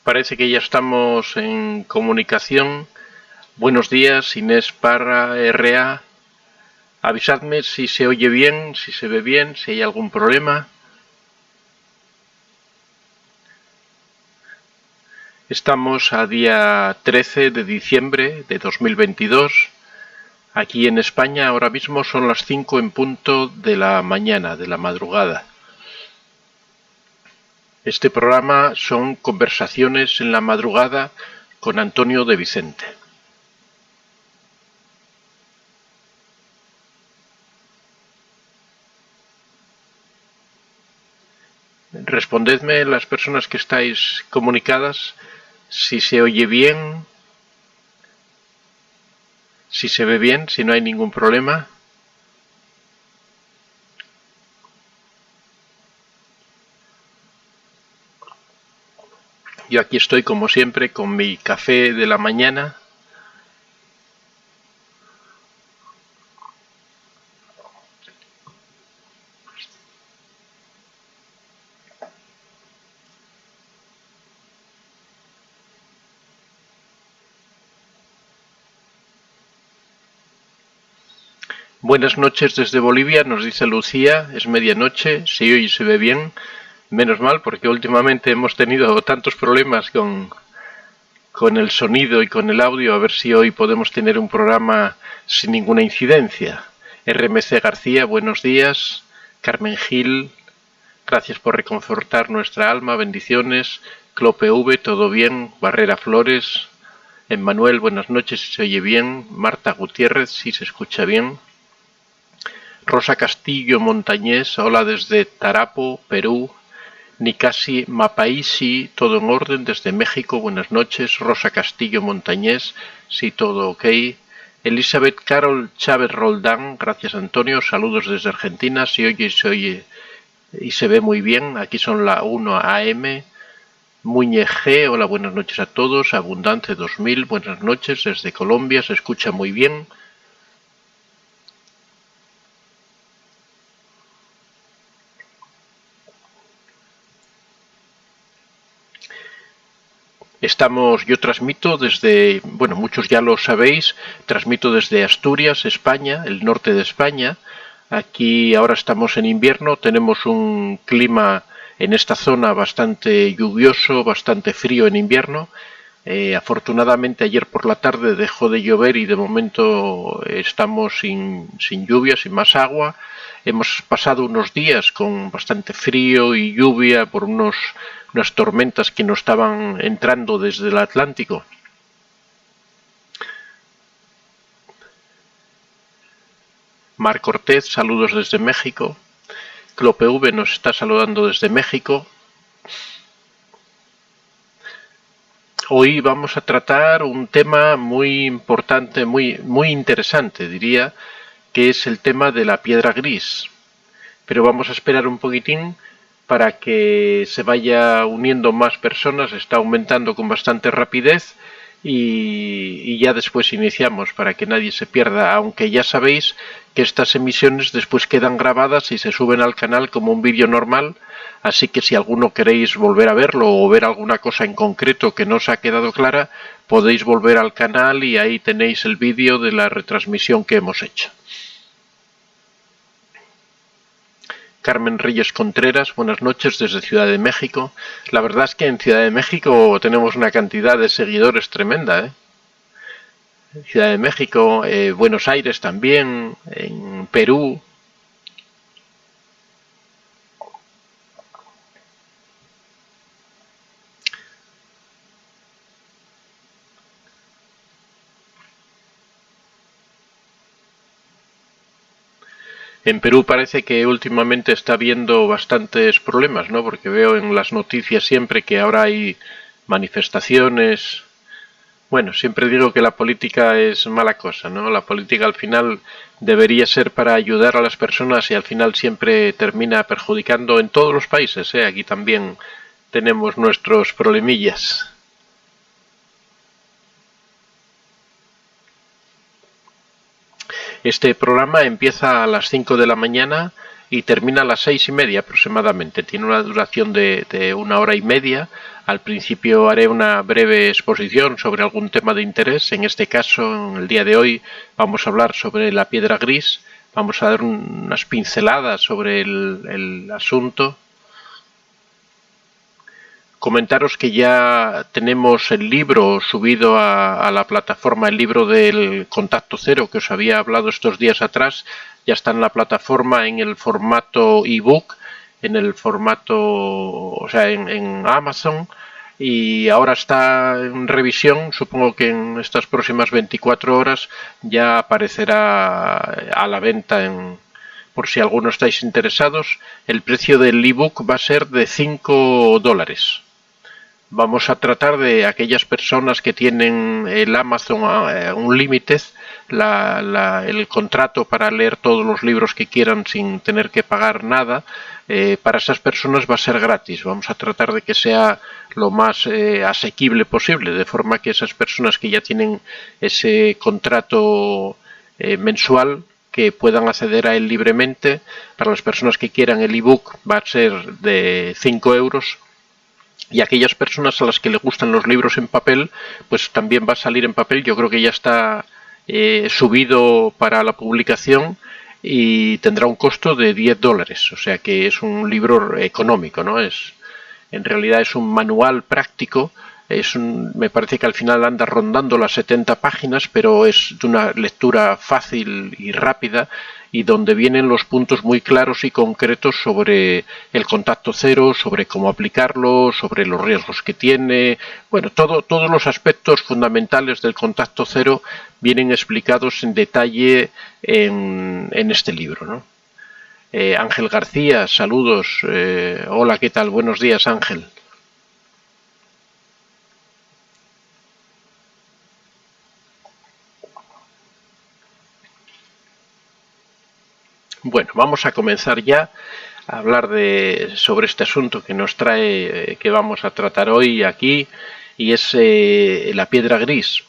Parece que ya estamos en comunicación. Buenos días, Inés Parra, RA. Avisadme si se oye bien, si se ve bien, si hay algún problema. Estamos a día 13 de diciembre de 2022. Aquí en España ahora mismo son las 5 en punto de la mañana, de la madrugada. Este programa son Conversaciones en la Madrugada con Antonio de Vicente. Respondedme las personas que estáis comunicadas si se oye bien, si se ve bien, si no hay ningún problema. Yo aquí estoy como siempre con mi café de la mañana. Buenas noches desde Bolivia, nos dice Lucía, es medianoche, se oye y se ve bien. Menos mal, porque últimamente hemos tenido tantos problemas con el sonido y con el audio, a ver si hoy podemos tener un programa sin ninguna incidencia. RMC García, buenos días. Carmen Gil, gracias por reconfortar nuestra alma, bendiciones. Clope V, todo bien. Barrera Flores. Emmanuel, buenas noches, si se oye bien. Marta Gutiérrez, si se escucha bien. Rosa Castillo Montañés, hola desde Tarapo, Perú. Nicasi Mapaisi, todo en orden desde México, buenas noches. Rosa Castillo Montañés, sí, todo ok. Elizabeth Carol Chávez Roldán, gracias Antonio, saludos desde Argentina, se oye y se ve muy bien, aquí son la 1 AM. Muñe G, hola, buenas noches a todos. Abundante 2000, buenas noches desde Colombia, se escucha muy bien. Yo transmito desde, bueno, muchos ya lo sabéis, transmito desde Asturias, España, el norte de España. Aquí ahora estamos en invierno, tenemos un clima en esta zona bastante lluvioso, bastante frío en invierno. Afortunadamente ayer por la tarde dejó de llover y de momento estamos sin lluvia, sin más agua. Hemos pasado unos días con bastante frío y lluvia por unas tormentas que nos estaban entrando desde el Atlántico. Mar Cortés, saludos desde México. Clope V nos está saludando desde México. Hoy vamos a tratar un tema muy importante, muy interesante, diría, que es el tema de la piedra gris. Pero vamos a esperar un poquitín para que se vaya uniendo más personas, está aumentando con bastante rapidez y ya después iniciamos para que nadie se pierda, aunque ya sabéis que estas emisiones después quedan grabadas y se suben al canal como un vídeo normal, así que si alguno queréis volver a verlo o ver alguna cosa en concreto que no os ha quedado clara, podéis volver al canal y ahí tenéis el vídeo de la retransmisión que hemos hecho. Carmen Reyes Contreras, buenas noches desde Ciudad de México. La verdad es que en Ciudad de México tenemos una cantidad de seguidores tremenda, ¿eh? Ciudad de México, Buenos Aires también, en Perú. En Perú parece que últimamente está habiendo bastantes problemas, ¿no? Porque veo en las noticias siempre que ahora hay manifestaciones. Bueno, siempre digo que la política es mala cosa, ¿no? La política al final debería ser para ayudar a las personas y al final siempre termina perjudicando en todos los países, ¿eh? Aquí también tenemos nuestros problemillas. Este programa empieza a las 5 de la mañana y termina a las 6:30 aproximadamente. Tiene una duración de 1 hora y media. Al principio haré una breve exposición sobre algún tema de interés. En este caso, en el día de hoy, vamos a hablar sobre la piedra gris. Vamos a dar unas pinceladas sobre el asunto. Comentaros que ya tenemos el libro subido a la plataforma, el libro del Contacto Cero que os había hablado estos días atrás. Ya está en la plataforma en el formato ebook, en el formato, o sea, en Amazon, y ahora está en revisión. Supongo que en estas próximas 24 horas ya aparecerá a la venta por si alguno estáis interesados. El precio del ebook va a ser de $5. Vamos a tratar de aquellas personas que tienen el Amazon Unlimited, el contrato para leer todos los libros que quieran sin tener que pagar nada. Para esas personas va a ser gratis. Vamos a tratar de que sea lo más asequible posible, de forma que esas personas que ya tienen ese contrato mensual, que puedan acceder a él libremente. Para las personas que quieran el ebook va a ser de 5 euros. Y aquellas personas a las que les gustan los libros en papel, pues también va a salir en papel. Yo creo que ya está subido para la publicación y tendrá un costo de $10. O sea que es un libro económico, ¿no? En realidad es un manual práctico. Me parece que al final anda rondando las 70 páginas, pero es de una lectura fácil y rápida, y donde vienen los puntos muy claros y concretos sobre el contacto cero, sobre cómo aplicarlo, sobre los riesgos que tiene. Bueno, todos los aspectos fundamentales del contacto cero vienen explicados en detalle en este libro, ¿no? Ángel García, saludos. Hola, ¿qué tal? Buenos días, Ángel. Bueno, vamos a comenzar ya a hablar sobre este asunto que nos trae, que vamos a tratar hoy aquí, y es la piedra gris.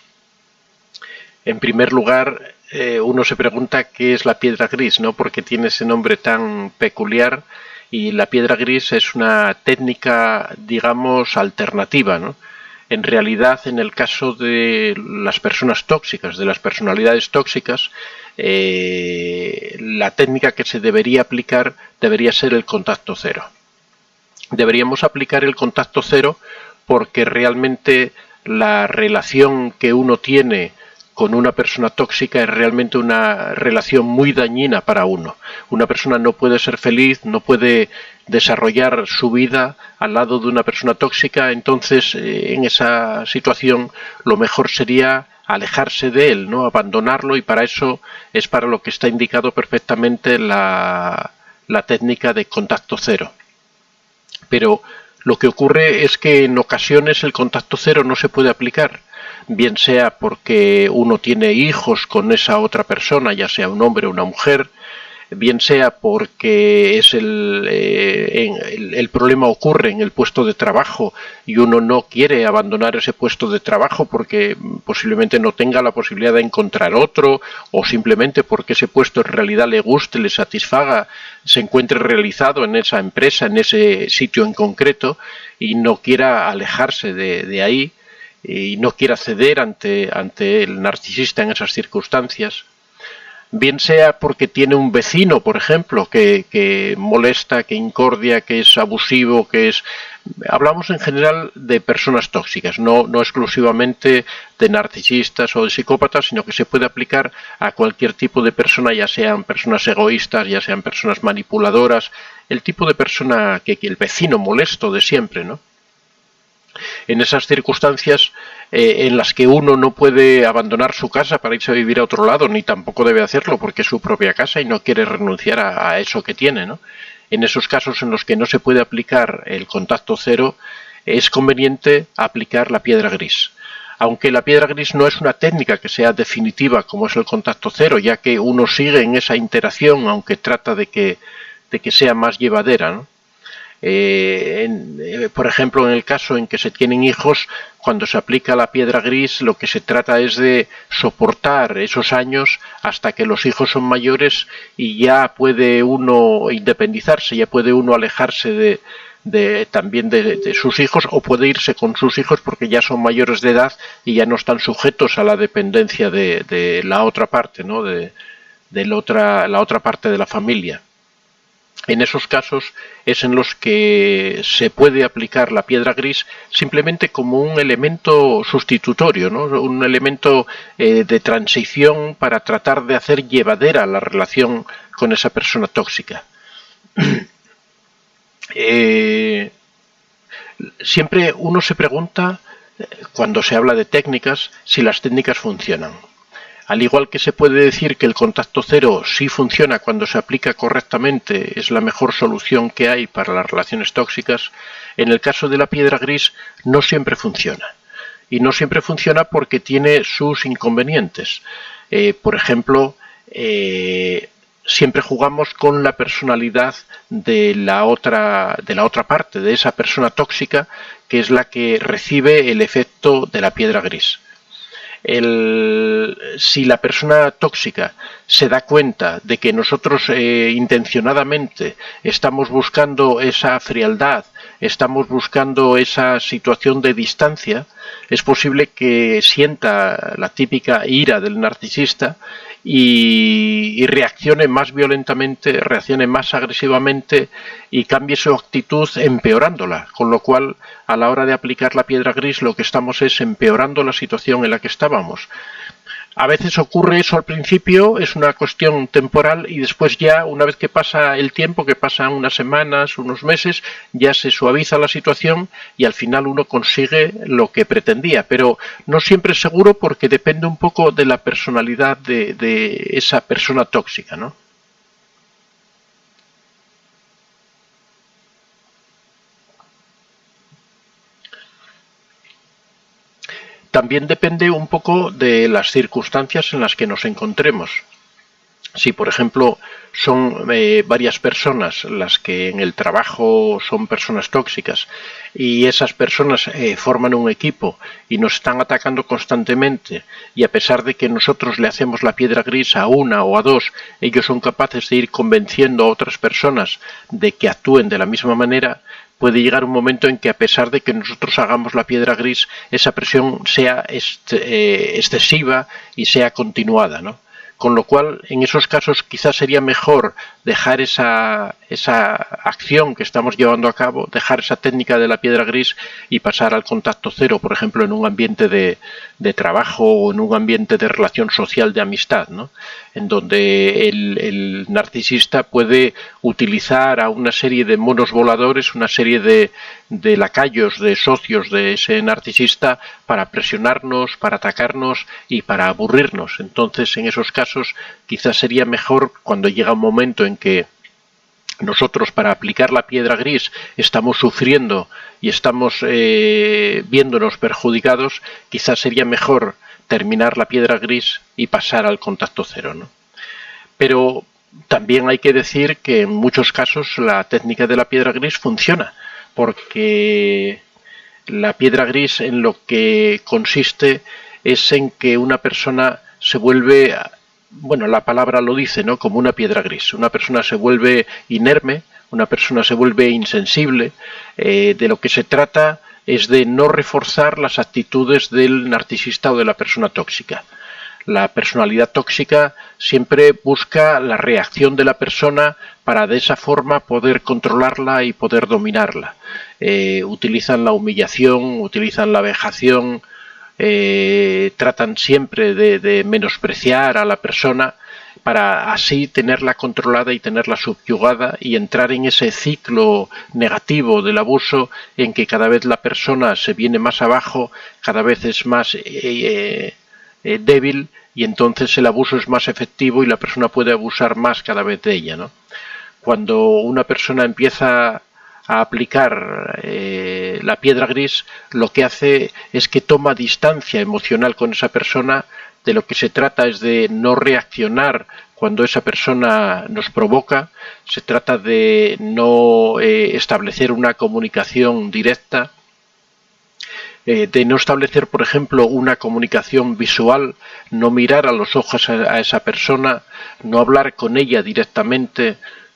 En primer lugar, uno se pregunta qué es la piedra gris, ¿no? Porque tiene ese nombre tan peculiar, y la piedra gris es una técnica, digamos, alternativa, ¿no? En realidad, en el caso de las personas tóxicas, de las personalidades tóxicas, la técnica que se debería aplicar debería ser el contacto cero. Deberíamos aplicar el contacto cero porque realmente la relación que uno tiene con una persona tóxica es realmente una relación muy dañina para uno. Una persona no puede ser feliz, no puede desarrollar su vida al lado de una persona tóxica. Entonces, en esa situación, lo mejor sería alejarse de él, ¿no? Abandonarlo, y para eso es para lo que está indicado perfectamente la técnica de contacto cero. Pero lo que ocurre es que en ocasiones el contacto cero no se puede aplicar, bien sea porque uno tiene hijos con esa otra persona, ya sea un hombre o una mujer, bien sea porque el problema ocurre en el puesto de trabajo y uno no quiere abandonar ese puesto de trabajo porque posiblemente no tenga la posibilidad de encontrar otro, o simplemente porque ese puesto en realidad le guste, le satisfaga, se encuentre realizado en esa empresa, en ese sitio en concreto, y no quiera alejarse de ahí, y no quiera ceder ante el narcisista en esas circunstancias. Bien sea porque tiene un vecino, por ejemplo, que molesta, que incordia, que es abusivo, Hablamos en general de personas tóxicas, no exclusivamente de narcisistas o de psicópatas, sino que se puede aplicar a cualquier tipo de persona, ya sean personas egoístas, ya sean personas manipuladoras, el tipo de persona que el vecino molesto de siempre, ¿no? En esas circunstancias en las que uno no puede abandonar su casa para irse a vivir a otro lado, ni tampoco debe hacerlo porque es su propia casa y no quiere renunciar a eso que tiene, ¿no? En esos casos en los que no se puede aplicar el contacto cero, es conveniente aplicar la piedra gris. Aunque la piedra gris no es una técnica que sea definitiva como es el contacto cero, ya que uno sigue en esa interacción, aunque trata de que sea más llevadera, ¿no? Por ejemplo, en el caso en que se tienen hijos, cuando se aplica la piedra gris, lo que se trata es de soportar esos años hasta que los hijos son mayores y ya puede uno independizarse, ya puede uno alejarse también de sus hijos, o puede irse con sus hijos porque ya son mayores de edad y ya no están sujetos a la dependencia de la otra parte, ¿no? de la otra parte de la familia. En esos casos es en los que se puede aplicar la piedra gris simplemente como un elemento sustitutorio, ¿no? Un elemento de transición para tratar de hacer llevadera la relación con esa persona tóxica. Siempre uno se pregunta, cuando se habla de técnicas, si las técnicas funcionan. Al igual que se puede decir que el contacto cero sí funciona cuando se aplica correctamente, es la mejor solución que hay para las relaciones tóxicas, en el caso de la piedra gris no siempre funciona. Y no siempre funciona porque tiene sus inconvenientes. Por ejemplo, siempre jugamos con la personalidad de la otra parte, de esa persona tóxica, que es la que recibe el efecto de la piedra gris. Si la persona tóxica se da cuenta de que nosotros intencionadamente estamos buscando esa frialdad, estamos buscando esa situación de distancia, es posible que sienta la típica ira del narcisista y reaccione más violentamente, reaccione más agresivamente y cambie su actitud empeorándola, con lo cual a la hora de aplicar la piedra gris lo que estamos es empeorando la situación en la que estábamos. A veces ocurre eso al principio, es una cuestión temporal, y después ya, una vez que pasa el tiempo, que pasan unas semanas, unos meses, ya se suaviza la situación y al final uno consigue lo que pretendía. Pero no siempre es seguro porque depende un poco de la personalidad de esa persona tóxica, ¿no? También depende un poco de las circunstancias en las que nos encontremos. Si, por ejemplo, son varias personas las que en el trabajo son personas tóxicas y esas personas forman un equipo y nos están atacando constantemente, y a pesar de que nosotros le hacemos la piedra gris a una o a dos, ellos son capaces de ir convenciendo a otras personas de que actúen de la misma manera, puede llegar un momento en que, a pesar de que nosotros hagamos la piedra gris, esa presión sea excesiva y sea continuada, ¿no? Con lo cual, en esos casos quizás sería mejor dejar esa acción que estamos llevando a cabo, dejar esa técnica de la piedra gris y pasar al contacto cero, por ejemplo, en un ambiente de trabajo o en un ambiente de relación social, de amistad, ¿no? En donde el narcisista puede utilizar a una serie de monos voladores, una serie de lacayos, de socios de ese narcisista, para presionarnos, para atacarnos y para aburrirnos. Entonces, en esos casos, quizás sería mejor, cuando llega un momento en que nosotros, para aplicar la piedra gris, estamos sufriendo y estamos viéndonos perjudicados, quizás sería mejor terminar la piedra gris y pasar al contacto cero, ¿no? Pero también hay que decir que en muchos casos la técnica de la piedra gris funciona, porque la piedra gris en lo que consiste es en que una persona se vuelve, bueno, la palabra lo dice, ¿no?, como una piedra gris. Una persona se vuelve inerme, una persona se vuelve insensible. De lo que se trata es de no reforzar las actitudes del narcisista o de la persona tóxica. La personalidad tóxica siempre busca la reacción de la persona para de esa forma poder controlarla y poder dominarla. Utilizan la humillación, utilizan la vejación, tratan siempre de menospreciar a la persona para así tenerla controlada y tenerla subyugada y entrar en ese ciclo negativo del abuso en que cada vez la persona se viene más abajo, cada vez es más débil, y entonces el abuso es más efectivo y la persona puede abusar más cada vez de ella, ¿no? Cuando una persona empieza a aplicar la piedra gris, lo que hace es que toma distancia emocional con esa persona. De lo que se trata es de no reaccionar cuando esa persona nos provoca, se trata de no establecer una comunicación directa, de no establecer, por ejemplo, una comunicación visual, no mirar a los ojos a esa persona, no hablar con ella directamente.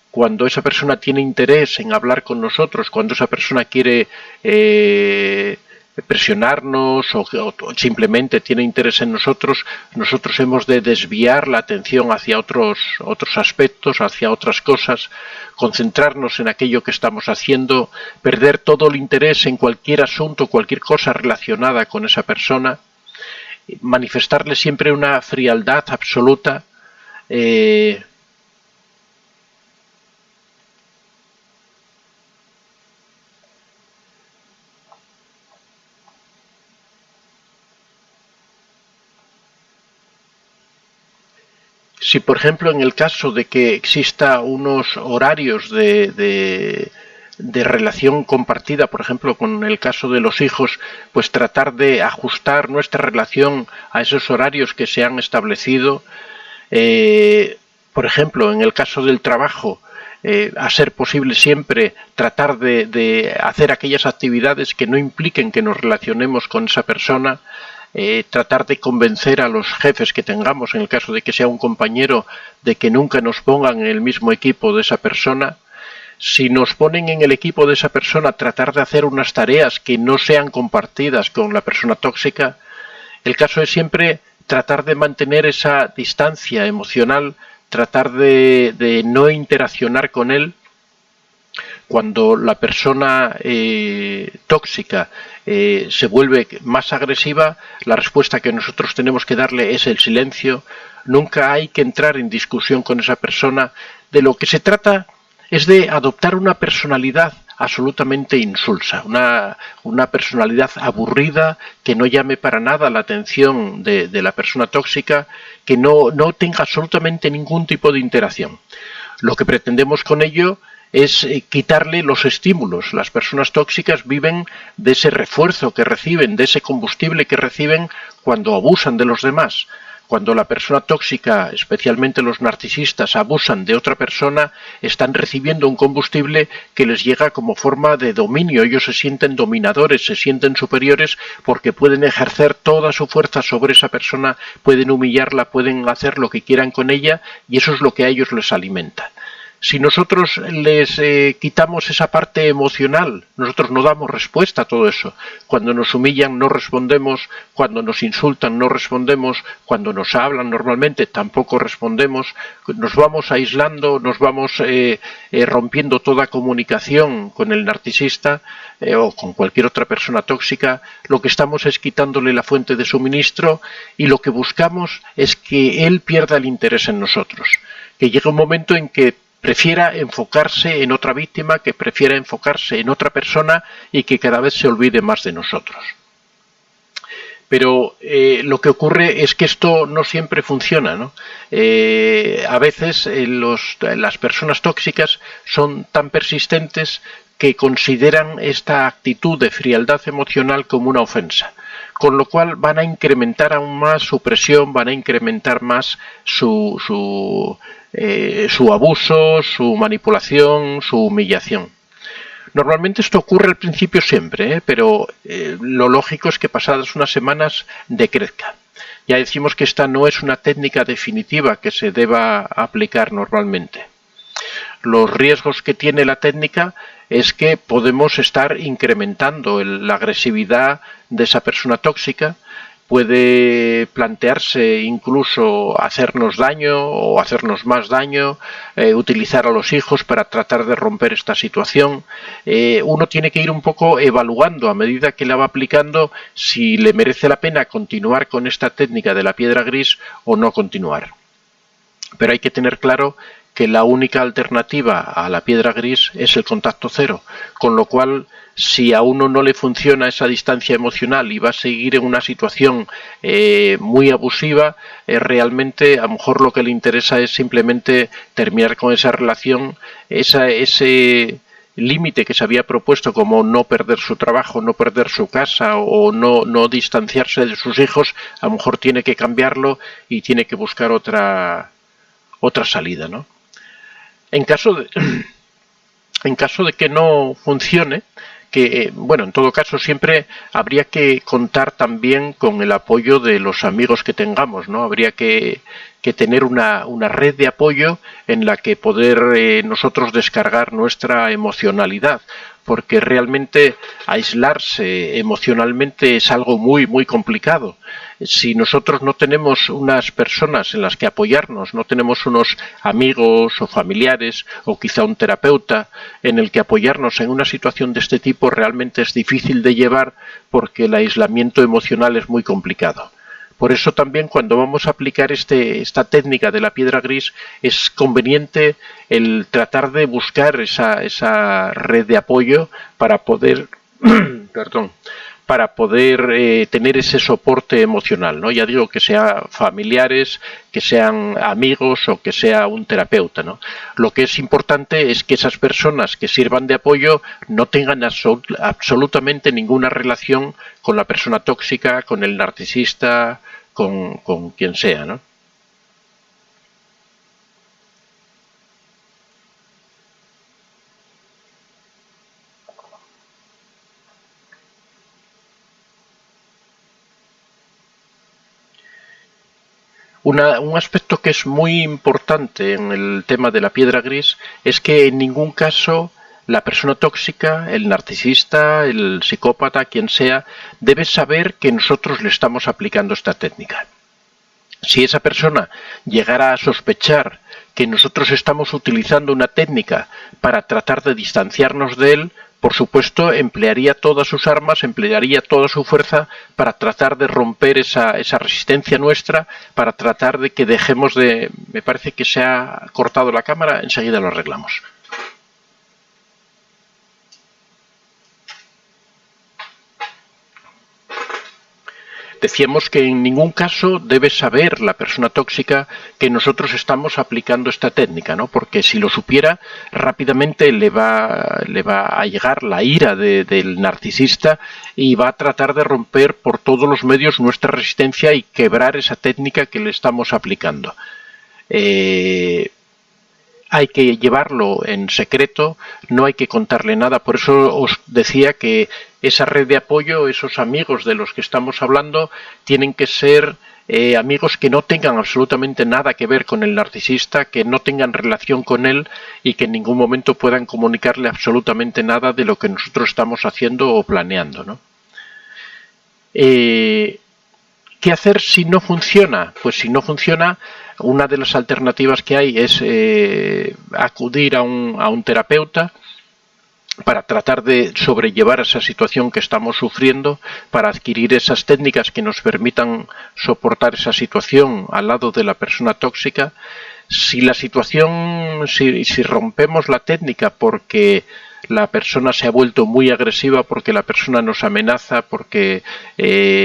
Cuando esa persona tiene interés en hablar con nosotros, cuando esa persona quiere presionarnos o simplemente tiene interés en nosotros, nosotros hemos de desviar la atención hacia otros aspectos, hacia otras cosas, concentrarnos en aquello que estamos haciendo, perder todo el interés en cualquier asunto, cualquier cosa relacionada con esa persona, manifestarle siempre una frialdad absoluta. Si, por ejemplo, en el caso de que exista unos horarios de relación compartida, por ejemplo, con el caso de los hijos, pues tratar de ajustar nuestra relación a esos horarios que se han establecido. Por ejemplo, en el caso del trabajo, a ser posible siempre tratar de hacer aquellas actividades que no impliquen que nos relacionemos con esa persona. Tratar de convencer a los jefes que tengamos, en el caso de que sea un compañero, de que nunca nos pongan en el mismo equipo de esa persona. Si nos ponen en el equipo de esa persona, tratar de hacer unas tareas que no sean compartidas con la persona tóxica. El caso es siempre tratar de mantener esa distancia emocional, tratar de no interaccionar con él. Cuando la persona tóxica se vuelve más agresiva, la respuesta que nosotros tenemos que darle es el silencio. Nunca hay que entrar en discusión con esa persona. De lo que se trata es de adoptar una personalidad absolutamente insulsa, una personalidad aburrida, que no llame para nada la atención de la persona tóxica, que no tenga absolutamente ningún tipo de interacción. Lo que pretendemos con ello es quitarle los estímulos. Las personas tóxicas viven de ese refuerzo que reciben, de ese combustible que reciben cuando abusan de los demás. Cuando la persona tóxica, especialmente los narcisistas, abusan de otra persona, están recibiendo un combustible que les llega como forma de dominio. Ellos se sienten dominadores, se sienten superiores porque pueden ejercer toda su fuerza sobre esa persona, pueden humillarla, pueden hacer lo que quieran con ella, y eso es lo que a ellos les alimenta. Si nosotros les quitamos esa parte emocional, nosotros no damos respuesta a todo eso. Cuando nos humillan no respondemos, cuando nos insultan no respondemos, cuando nos hablan normalmente tampoco respondemos, nos vamos aislando, nos vamos rompiendo toda comunicación con el narcisista o con cualquier otra persona tóxica. Lo que estamos es quitándole la fuente de suministro y lo que buscamos es que él pierda el interés en nosotros, que llegue un momento en que prefiera enfocarse en otra víctima, que prefiera enfocarse en otra persona y que cada vez se olvide más de nosotros. Pero lo que ocurre es que esto no siempre funciona, ¿no? A veces las personas tóxicas son tan persistentes que consideran esta actitud de frialdad emocional como una ofensa, con lo cual van a incrementar aún más su presión, van a incrementar más su abuso, su manipulación, su humillación. Normalmente esto ocurre al principio siempre, pero lo lógico es que pasadas unas semanas decrezca. Ya decimos que esta no es una técnica definitiva que se deba aplicar normalmente. Los riesgos que tiene la técnica es que podemos estar incrementando la agresividad de esa persona tóxica. Puede plantearse incluso hacernos daño o hacernos más daño, utilizar a los hijos para tratar de romper esta situación. Uno tiene que ir un poco evaluando a medida que la va aplicando si le merece la pena continuar con esta técnica de la piedra gris o no continuar. Pero hay que tener claro que la única alternativa a la piedra gris es el contacto cero, con lo cual si a uno no le funciona esa distancia emocional y va a seguir en una situación muy abusiva, realmente a lo mejor lo que le interesa es simplemente terminar con esa relación, ese límite que se había propuesto como no perder su trabajo, no perder su casa o no distanciarse de sus hijos, a lo mejor tiene que cambiarlo y tiene que buscar otra otra salida, ¿no? En caso de que no funcione, bueno, en todo caso siempre habría que contar también con el apoyo de los amigos que tengamos, ¿no? Habría que tener una red de apoyo en la que poder nosotros descargar nuestra emocionalidad, porque realmente aislarse emocionalmente es algo muy, muy complicado. Si nosotros no tenemos unas personas en las que apoyarnos, no tenemos unos amigos o familiares o quizá un terapeuta en el que apoyarnos en una situación de este tipo, realmente es difícil de llevar porque el aislamiento emocional es muy complicado. Por eso también cuando vamos a aplicar esta técnica de la piedra gris es conveniente el tratar de buscar esa red de apoyo para poder tener ese soporte emocional, ¿no? Ya digo, que sea familiares, que sean amigos o que sea un terapeuta, ¿no? Lo que es importante es que esas personas que sirvan de apoyo no tengan absolutamente ninguna relación con la persona tóxica, con el narcisista, con quien sea, ¿no? Un aspecto que es muy importante en el tema de la piedra gris es que en ningún caso la persona tóxica, el narcisista, el psicópata, quien sea, debe saber que nosotros le estamos aplicando esta técnica. Si esa persona llegara a sospechar que nosotros estamos utilizando una técnica para tratar de distanciarnos de él, por supuesto, emplearía todas sus armas, emplearía toda su fuerza para tratar de romper esa resistencia nuestra, para tratar de que dejemos de... Me parece que se ha cortado la cámara, enseguida lo arreglamos. Decíamos que en ningún caso debe saber la persona tóxica que nosotros estamos aplicando esta técnica, ¿no? Porque si lo supiera, rápidamente le va a llegar la ira del narcisista y va a tratar de romper por todos los medios nuestra resistencia y quebrar esa técnica que le estamos aplicando. Hay que llevarlo en secreto, no hay que contarle nada. Por eso os decía que esa red de apoyo, esos amigos de los que estamos hablando, tienen que ser amigos que no tengan absolutamente nada que ver con el narcisista, que no tengan relación con él y que en ningún momento puedan comunicarle absolutamente nada de lo que nosotros estamos haciendo o planeando, ¿no? ¿Qué hacer si no funciona? Pues si no funciona, una de las alternativas que hay es acudir a un terapeuta para tratar de sobrellevar esa situación que estamos sufriendo, para adquirir esas técnicas que nos permitan soportar esa situación al lado de la persona tóxica. Si la situación, si rompemos la técnica porque la persona se ha vuelto muy agresiva, porque la persona nos amenaza, porque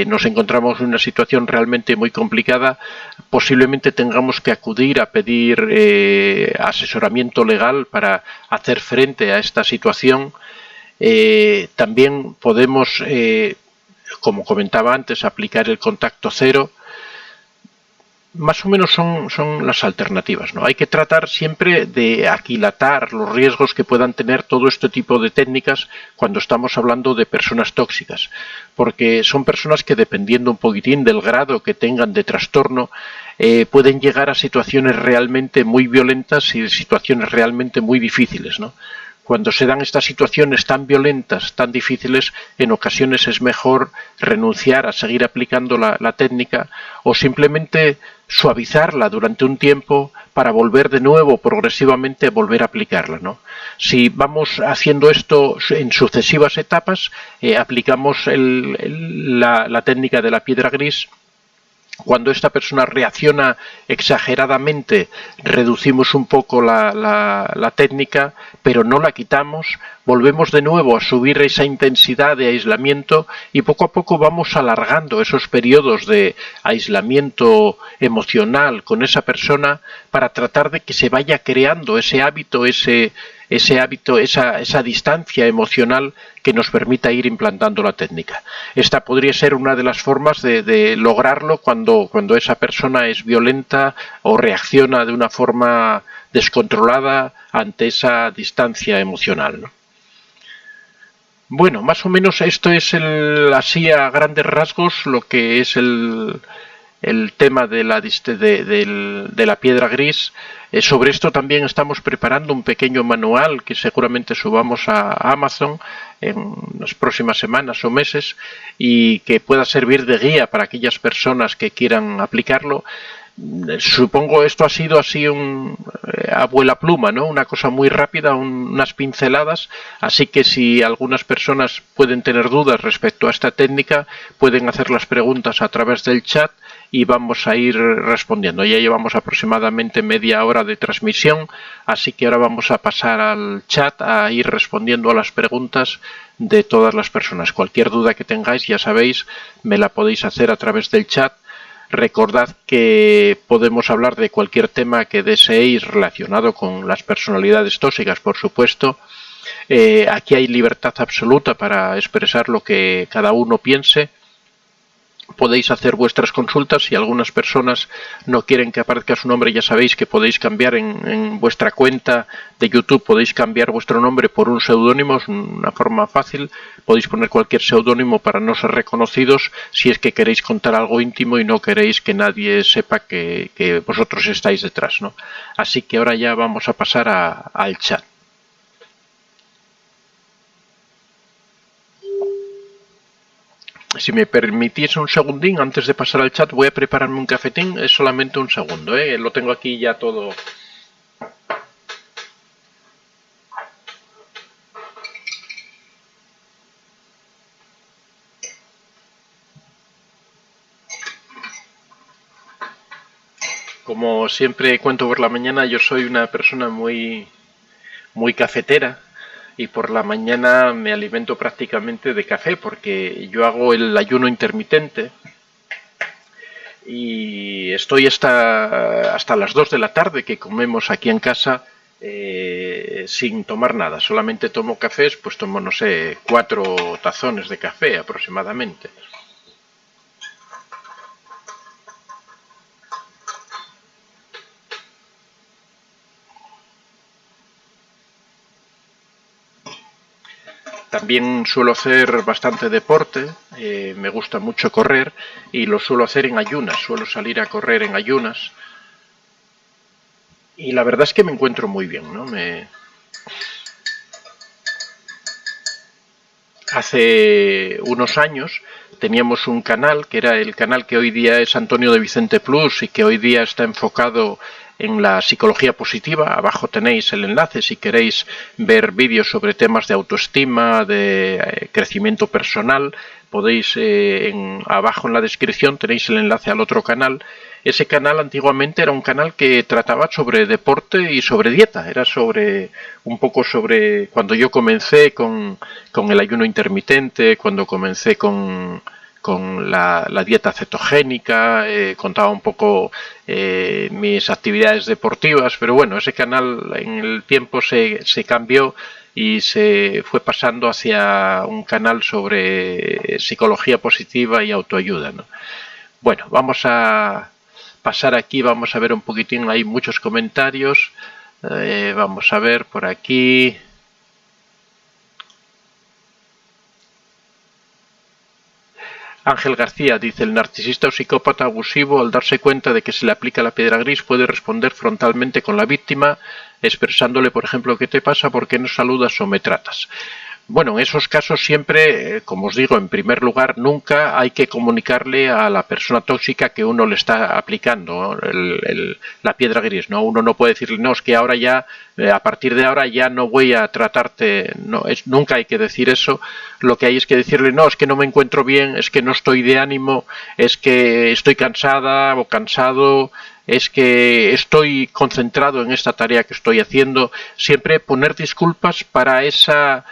nos encontramos en una situación realmente muy complicada, posiblemente tengamos que acudir a pedir asesoramiento legal para hacer frente a esta situación. También podemos, como comentaba antes, aplicar el contacto cero. Más o menos son las alternativas, ¿no? Hay que tratar siempre de aquilatar los riesgos que puedan tener todo este tipo de técnicas cuando estamos hablando de personas tóxicas, porque son personas que, dependiendo un poquitín del grado que tengan de trastorno, pueden llegar a situaciones realmente muy violentas y situaciones realmente muy difíciles, ¿no? Cuando se dan estas situaciones tan violentas, tan difíciles, en ocasiones es mejor renunciar a seguir aplicando la técnica o simplemente suavizarla durante un tiempo para volver de nuevo progresivamente a volver a aplicarla, ¿no? Si vamos haciendo esto en sucesivas etapas, aplicamos la técnica de la piedra gris. Cuando esta persona reacciona exageradamente, reducimos un poco la técnica, pero no la quitamos, volvemos de nuevo a subir esa intensidad de aislamiento y poco a poco vamos alargando esos periodos de aislamiento emocional con esa persona para tratar de que se vaya creando ese hábito, ese ese hábito, esa distancia emocional que nos permita ir implantando la técnica. Esta podría ser una de las formas de lograrlo cuando esa persona es violenta o reacciona de una forma descontrolada ante esa distancia emocional, ¿no? Bueno, más o menos esto es así a grandes rasgos lo que es el tema de la piedra gris. Sobre esto también estamos preparando un pequeño manual que seguramente subamos a Amazon en las próximas semanas o meses y que pueda servir de guía para aquellas personas que quieran aplicarlo. Supongo esto ha sido así abuela pluma, ¿no? Una cosa muy rápida, unas pinceladas, así que si algunas personas pueden tener dudas respecto a esta técnica, pueden hacer las preguntas a través del chat y vamos a ir respondiendo. Ya llevamos aproximadamente media hora de transmisión, así que ahora vamos a pasar al chat a ir respondiendo a las preguntas de todas las personas. Cualquier duda que tengáis, ya sabéis, me la podéis hacer a través del chat. Recordad que podemos hablar de cualquier tema que deseéis relacionado con las personalidades tóxicas, por supuesto. Aquí hay libertad absoluta para expresar lo que cada uno piense. Podéis hacer vuestras consultas. Si algunas personas no quieren que aparezca su nombre, ya sabéis que podéis cambiar en vuestra cuenta de YouTube, podéis cambiar vuestro nombre por un seudónimo, es una forma fácil. Podéis poner cualquier seudónimo para no ser reconocidos si es que queréis contar algo íntimo y no queréis que nadie sepa que vosotros estáis detrás, ¿no? Así que ahora ya vamos a pasar al chat. Si me permitís un segundín, antes de pasar al chat, voy a prepararme un cafetín. Es solamente un segundo, lo tengo aquí ya todo. Como siempre cuento por la mañana, yo soy una persona muy cafetera. Y por la mañana me alimento prácticamente de café porque yo hago el ayuno intermitente y estoy hasta las 2 de la tarde que comemos aquí en casa sin tomar nada. Solamente tomo cafés, pues tomo, no sé, 4 tazones de café aproximadamente. También suelo hacer bastante deporte, me gusta mucho correr y lo suelo hacer en ayunas, suelo salir a correr en ayunas y la verdad es que me encuentro muy bien, ¿no? Hace unos años teníamos un canal que era el canal que hoy día es Antonio de Vicente Plus y que hoy día está enfocado en la psicología positiva. Abajo tenéis el enlace si queréis ver vídeos sobre temas de autoestima, de crecimiento personal. Podéis, abajo en la descripción tenéis el enlace al otro canal. Ese canal antiguamente era un canal que trataba sobre deporte y sobre dieta. Era un poco sobre cuando yo comencé con el ayuno intermitente, cuando comencé con la dieta cetogénica, contaba un poco mis actividades deportivas, pero bueno, ese canal en el tiempo se cambió y se fue pasando hacia un canal sobre psicología positiva y autoayuda, ¿no? Bueno, vamos a pasar aquí, vamos a ver un poquitín, hay muchos comentarios, vamos a ver por aquí. Ángel García dice: el narcisista o psicópata abusivo, al darse cuenta de que se le aplica la piedra gris, puede responder frontalmente con la víctima, expresándole, por ejemplo, ¿qué te pasa? ¿Por qué no saludas o me tratas? Bueno, en esos casos siempre, como os digo, en primer lugar, nunca hay que comunicarle a la persona tóxica que uno le está aplicando, ¿no? La piedra gris, ¿no? Uno no puede decirle, no, es que ahora ya, a partir de ahora ya no voy a tratarte, no, nunca hay que decir eso. Lo que hay es que decirle, no, es que no me encuentro bien, es que no estoy de ánimo, es que estoy cansada o cansado, es que estoy concentrado en esta tarea que estoy haciendo. Siempre poner disculpas para esa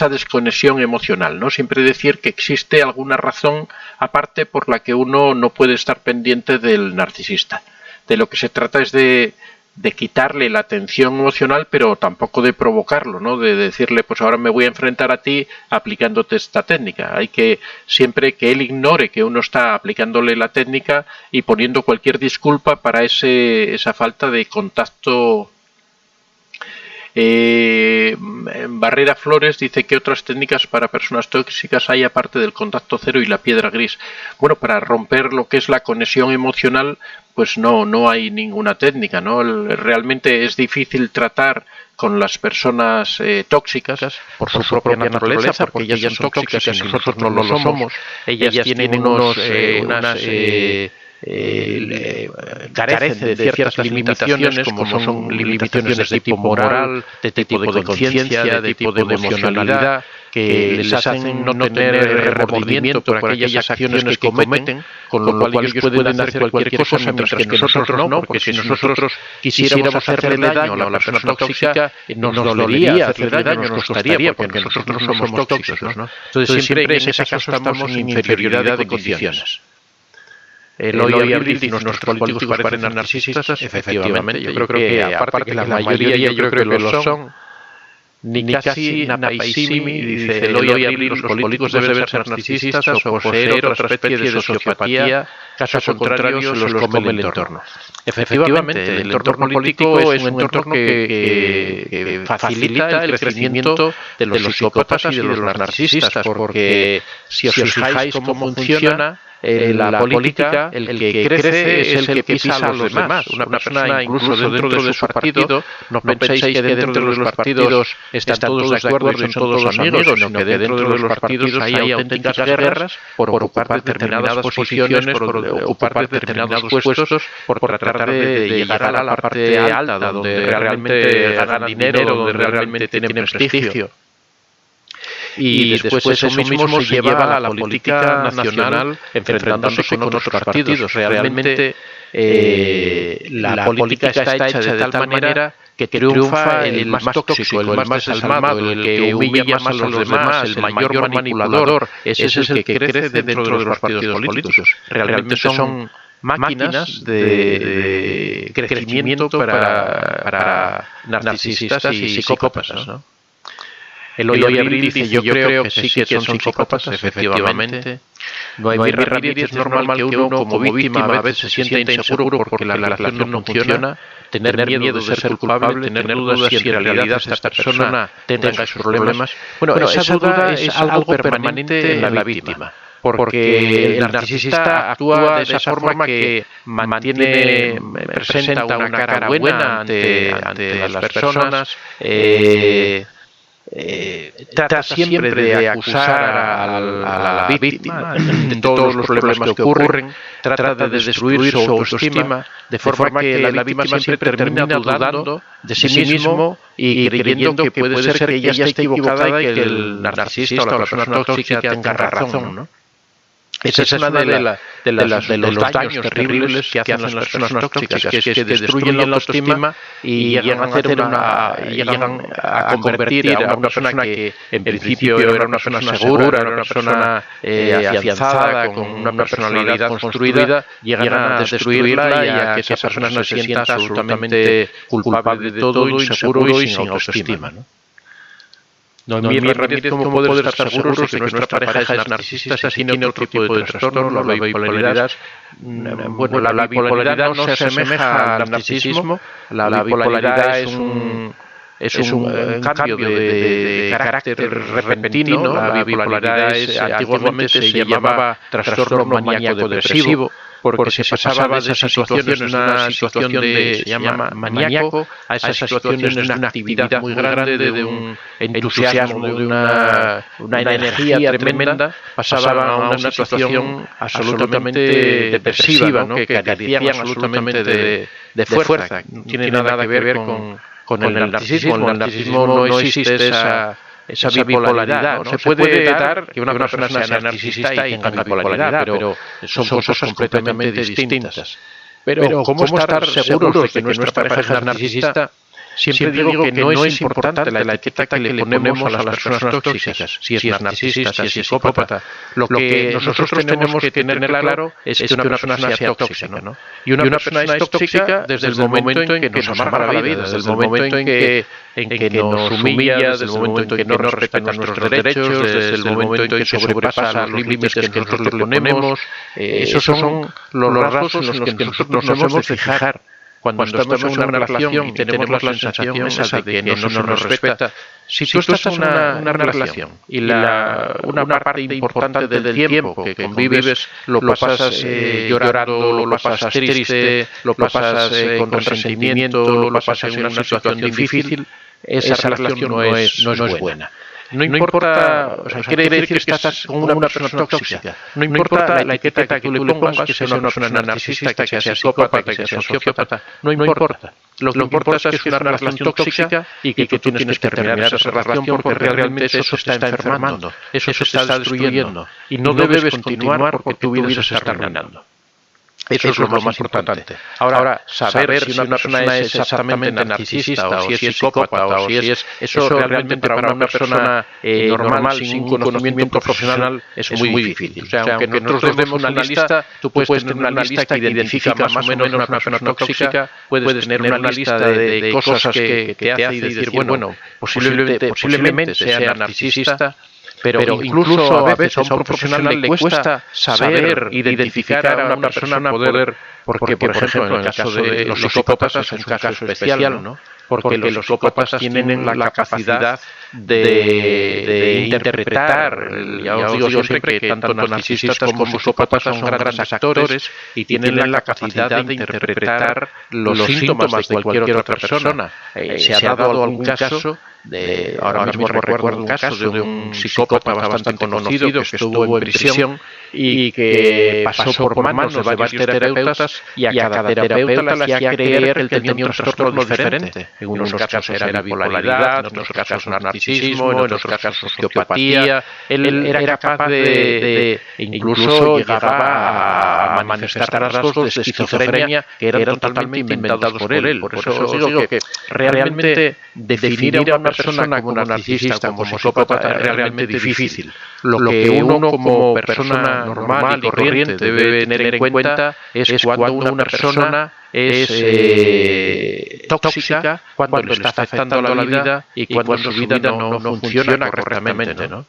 desconexión emocional, ¿no? Siempre decir que existe alguna razón aparte por la que uno no puede estar pendiente del narcisista. De lo que se trata es de de quitarle la atención emocional, pero tampoco de provocarlo, ¿no? De decirle, pues ahora me voy a enfrentar a ti aplicándote esta técnica. Hay que siempre que él ignore que uno está aplicándole la técnica y poniendo cualquier disculpa para esa falta de contacto. Barrera Flores dice que otras técnicas para personas tóxicas hay aparte del contacto cero y la piedra gris. Bueno, para romper lo que es la conexión emocional, pues no hay ninguna técnica, ¿no? Realmente es difícil tratar con las personas tóxicas por su propia naturaleza, porque ellas son tóxicas y nosotros no lo somos. Ellas tienen carecen de ciertas limitaciones, como son limitaciones de tipo moral, de tipo de conciencia, de tipo de emocionalidad, que les hacen no tener remordimiento por aquellas acciones que cometen, con lo cual ellos pueden hacer cualquier cosa, mientras que nosotros no, porque si nosotros quisiéramos hacerle daño a la persona tóxica, nos dolería hacerle daño, nos costaría, porque nosotros no somos tóxicos, ¿no? Entonces siempre en ese caso estamos en inferioridad de condiciones. Hoy Abril, nuestros políticos parecen narcisistas, efectivamente. Yo creo que, aparte que la mayoría yo creo que lo son, Nikasi Napaisimi dice, hoy Abril, los políticos deben ser narcisistas o poseer otra especie de sociopatía, caso contrario se los come el entorno. Efectivamente, el entorno político es un entorno que facilita el crecimiento de los psicópatas y de los narcisistas, porque si os fijáis cómo funciona la política, el que crece es el que pisa a los demás. Una persona, incluso dentro de su partido, no penséis que dentro de los partidos están todos de acuerdo y son todos amigos, sino que dentro de los partidos hay auténticas guerras por ocupar determinadas posiciones, por ocupar determinados puestos, por tratar de llegar a la parte alta, donde realmente ganan dinero, donde realmente tienen prestigio. Y después eso mismo se lleva a la política nacional enfrentándose con otros partidos. Realmente la política está hecha de tal manera que triunfa el más tóxico, el más desalmado, el que humilla más a los demás, el mayor manipulador. Ese es el que crece dentro de los partidos políticos. Realmente son máquinas de crecimiento para narcisistas y psicópatas, ¿no? Eloy Abril dice, yo creo que sí que son psicópatas, efectivamente. Noemí Ramírez, es normal que uno como víctima a veces se sienta inseguro porque la relación no funciona, tener miedo de ser culpable, tener dudas si en realidad esta persona tenga esos problemas. Bueno, esa duda es algo permanente en la víctima, porque el narcisista actúa de esa forma que presenta una cara buena ante las personas, trata siempre de acusar a la víctima de todos los problemas que ocurren, trata de destruir su autoestima, de forma que la víctima siempre termina dudando de sí mismo y creyendo que puede ser que ella esté equivocada y que el narcisista o la persona tóxica tenga razón, ¿no? Esa es una de los daños terribles que hacen las personas tóxicas, que es que destruyen la autoestima y llegan a convertir a una persona que en principio era una persona segura, era una persona afianzada, con una personalidad construida, llegan a destruirla y a que esa persona se sienta absolutamente culpable de todo, inseguro y sin autoestima, ¿no? Noemí Ramírez, ¿cómo poder estar seguros de que nuestra pareja es narcisista si tiene otro tipo de trastorno? La bipolaridad, bueno, la bipolaridad no se asemeja al narcisismo. La bipolaridad es un cambio de carácter repentino. La bipolaridad antiguamente se llamaba trastorno maníaco-depresivo, porque se pasaba de esas situaciones de una situación se llama maníaco, a esas situaciones de una actividad muy grande, de un entusiasmo, de una energía tremenda, pasaban a una situación absolutamente depresiva, ¿no? Que carecían absolutamente de fuerza. No tiene nada que ver con el narcisismo. En el narcisismo no existe esa bipolaridad, ¿no? Se puede dar que una persona sea narcisista y tenga bipolaridad, pero son cosas completamente distintas. Pero ¿cómo estar seguros de que nuestra pareja es narcisista Siempre digo que no es importante la etiqueta que le ponemos a las personas tóxicas, si es narcisista, si es psicópata. Lo que nosotros tenemos que tener claro es que una persona sea tóxica, ¿no? Y una persona es tóxica desde el momento en que nos amarga la vida, desde el momento en que nos humilla, desde el momento en que no respeta nuestros derechos, desde el momento en que sobrepasa los límites que nosotros le ponemos. Esos son los rasgos en los que nosotros nos hemos de fijar cuando estamos en una relación y tenemos la sensación esa de que no se nos respeta. Si tú estás en una relación y una parte importante del tiempo que convives lo pasas llorando, lo pasas triste, lo pasas con resentimiento, lo pasas en una situación difícil, esa relación no es buena. No importa, o sea, quiere decir que estás con una persona tóxica. No importa la etiqueta que tú le pongas, que sea una persona narcisista, que sea psicópata, que sea sociópata. No importa. Lo que importa es que es una relación tóxica y que tú tienes que terminar esa relación porque realmente eso te está enfermando, eso te está destruyendo. Y no debes continuar porque tu vida se está terminando. Eso es lo más importante. Ahora, saber si una persona es exactamente narcisista o si es psicópata o si es... Eso realmente para una persona normal, sin un conocimiento profesional, es muy difícil. O sea, aunque nosotros demos una lista, tú puedes tener una lista que identifica más o menos una persona tóxica, puedes tener una lista de cosas que te hace y decir, bueno, posiblemente sea narcisista, pero incluso a veces a un profesional le cuesta saber identificar a una persona, porque por ejemplo, en el caso de los psicópatas es un caso especial, ¿no? Porque los psicópatas tienen la capacidad de interpretar, ya os digo siempre que tanto narcisistas como psicópatas son grandes actores y tienen la capacidad de interpretar los síntomas de cualquier otra persona. Se ha dado algún caso, ahora mismo recuerdo un caso de un psicópata bastante conocido que estuvo en prisión y que pasó por manos de varios terapeutas y a cada terapeuta le hacía creer que él tenía un trastorno diferente. En unos casos era bipolaridad, en otros casos narcisismo, en otros casos sociopatía. Él era capaz de incluso llegaba a manifestar rasgos de esquizofrenia que eran totalmente inventados por él. Por eso os digo que realmente definir a una persona como narcisista, como psicópata, es realmente difícil. Lo que uno como persona normal y corriente debe tener en cuenta es cuando una persona es tóxica, cuando le está afectando a la vida y cuando su vida no funciona correctamente, ¿no?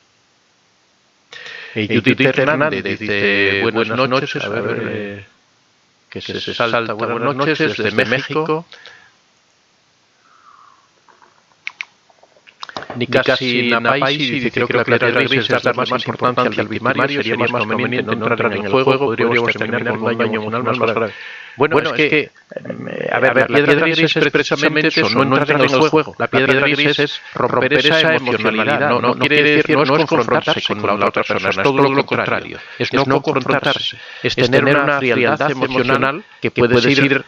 Judith Hernández dice, buenas noches, a ver, que se salta, buenas noches, desde México. Nikasi Napaisi dice, creo que la piedra gris es dar más importancia al victimario, sería más conveniente no entrar en el juego, podríamos terminar con un daño emocional más grave. Bueno, es que, a ver, la piedra gris es precisamente eso, no entrar en el juego. La piedra gris es romper esa emocionalidad, no quiere decir, no es confrontarse con la otra persona, es todo lo contrario, es no confrontarse, es tener una frialdad emocional que puedes ir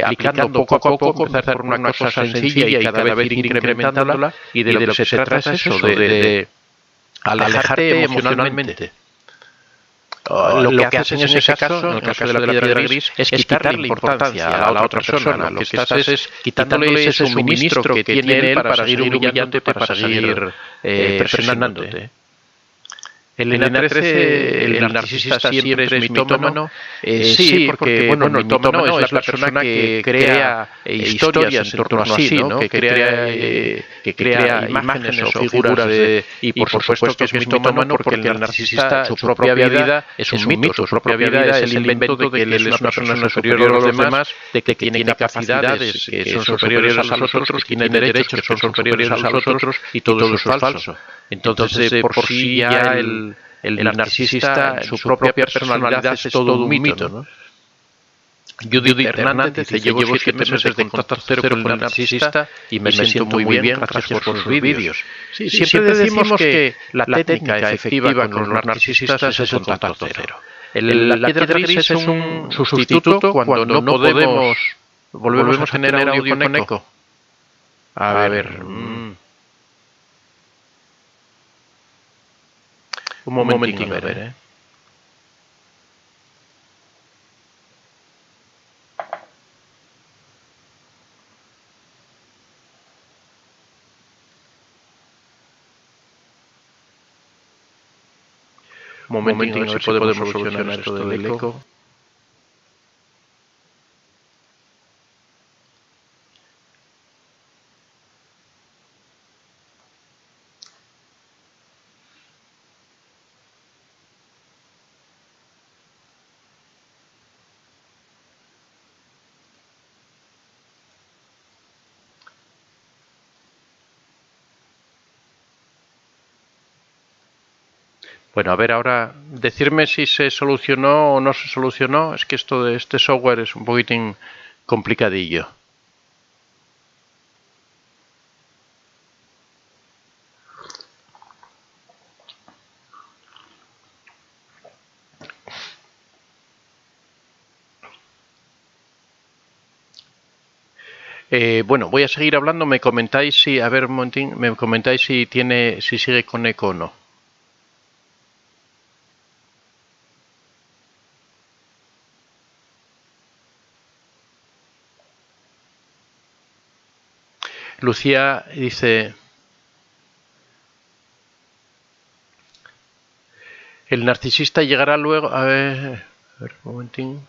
aplicando poco a poco, empezar por una cosa sencilla y cada vez ir incrementándola, y de lo que se trata es eso, de alejarte emocionalmente. Lo que haces en ese caso, en el caso de la piedra gris, es quitarle importancia a la otra persona. Lo que estás es quitándole ese suministro que tiene él para seguir humillándote, para seguir presionándote. Elena 13, el narcisista siempre es mitómano. Sí, porque bueno, el mitómano es la persona que crea historias en torno a sí, ¿no? que crea imágenes o figuras y por supuesto que es mitómano porque el narcisista, su propia vida es un mito, su propia vida es el invento de que él es una persona superior a los demás, de que tiene capacidades que son superiores a los otros, que tiene derechos que son superiores a los otros, y todo eso es falso. Entonces, por sí ya el narcisista, en su propia personalidad, es todo un mito, ¿no? Judith Hernández dice, llevo 7 meses de contacto cero con el narcisista y me siento muy bien gracias por sus vídeos. Sí, siempre decimos que la técnica efectiva con los narcisistas es el contacto cero. La piedra gris es un sustituto cuando no podemos... Volvemos a tener audio con eco. A ver... Un momentín, a ver, Un momentín, a ver si podemos solucionar esto del eco. Bueno, a ver, ahora decirme si se solucionó o no se solucionó. Es que esto de este software es un poquitín complicadillo. Bueno, voy a seguir hablando. Me comentáis si, a ver, un momentín, me comentáis si sigue con eco o no. Lucía dice: el narcisista llegará luego. A ver un momentín.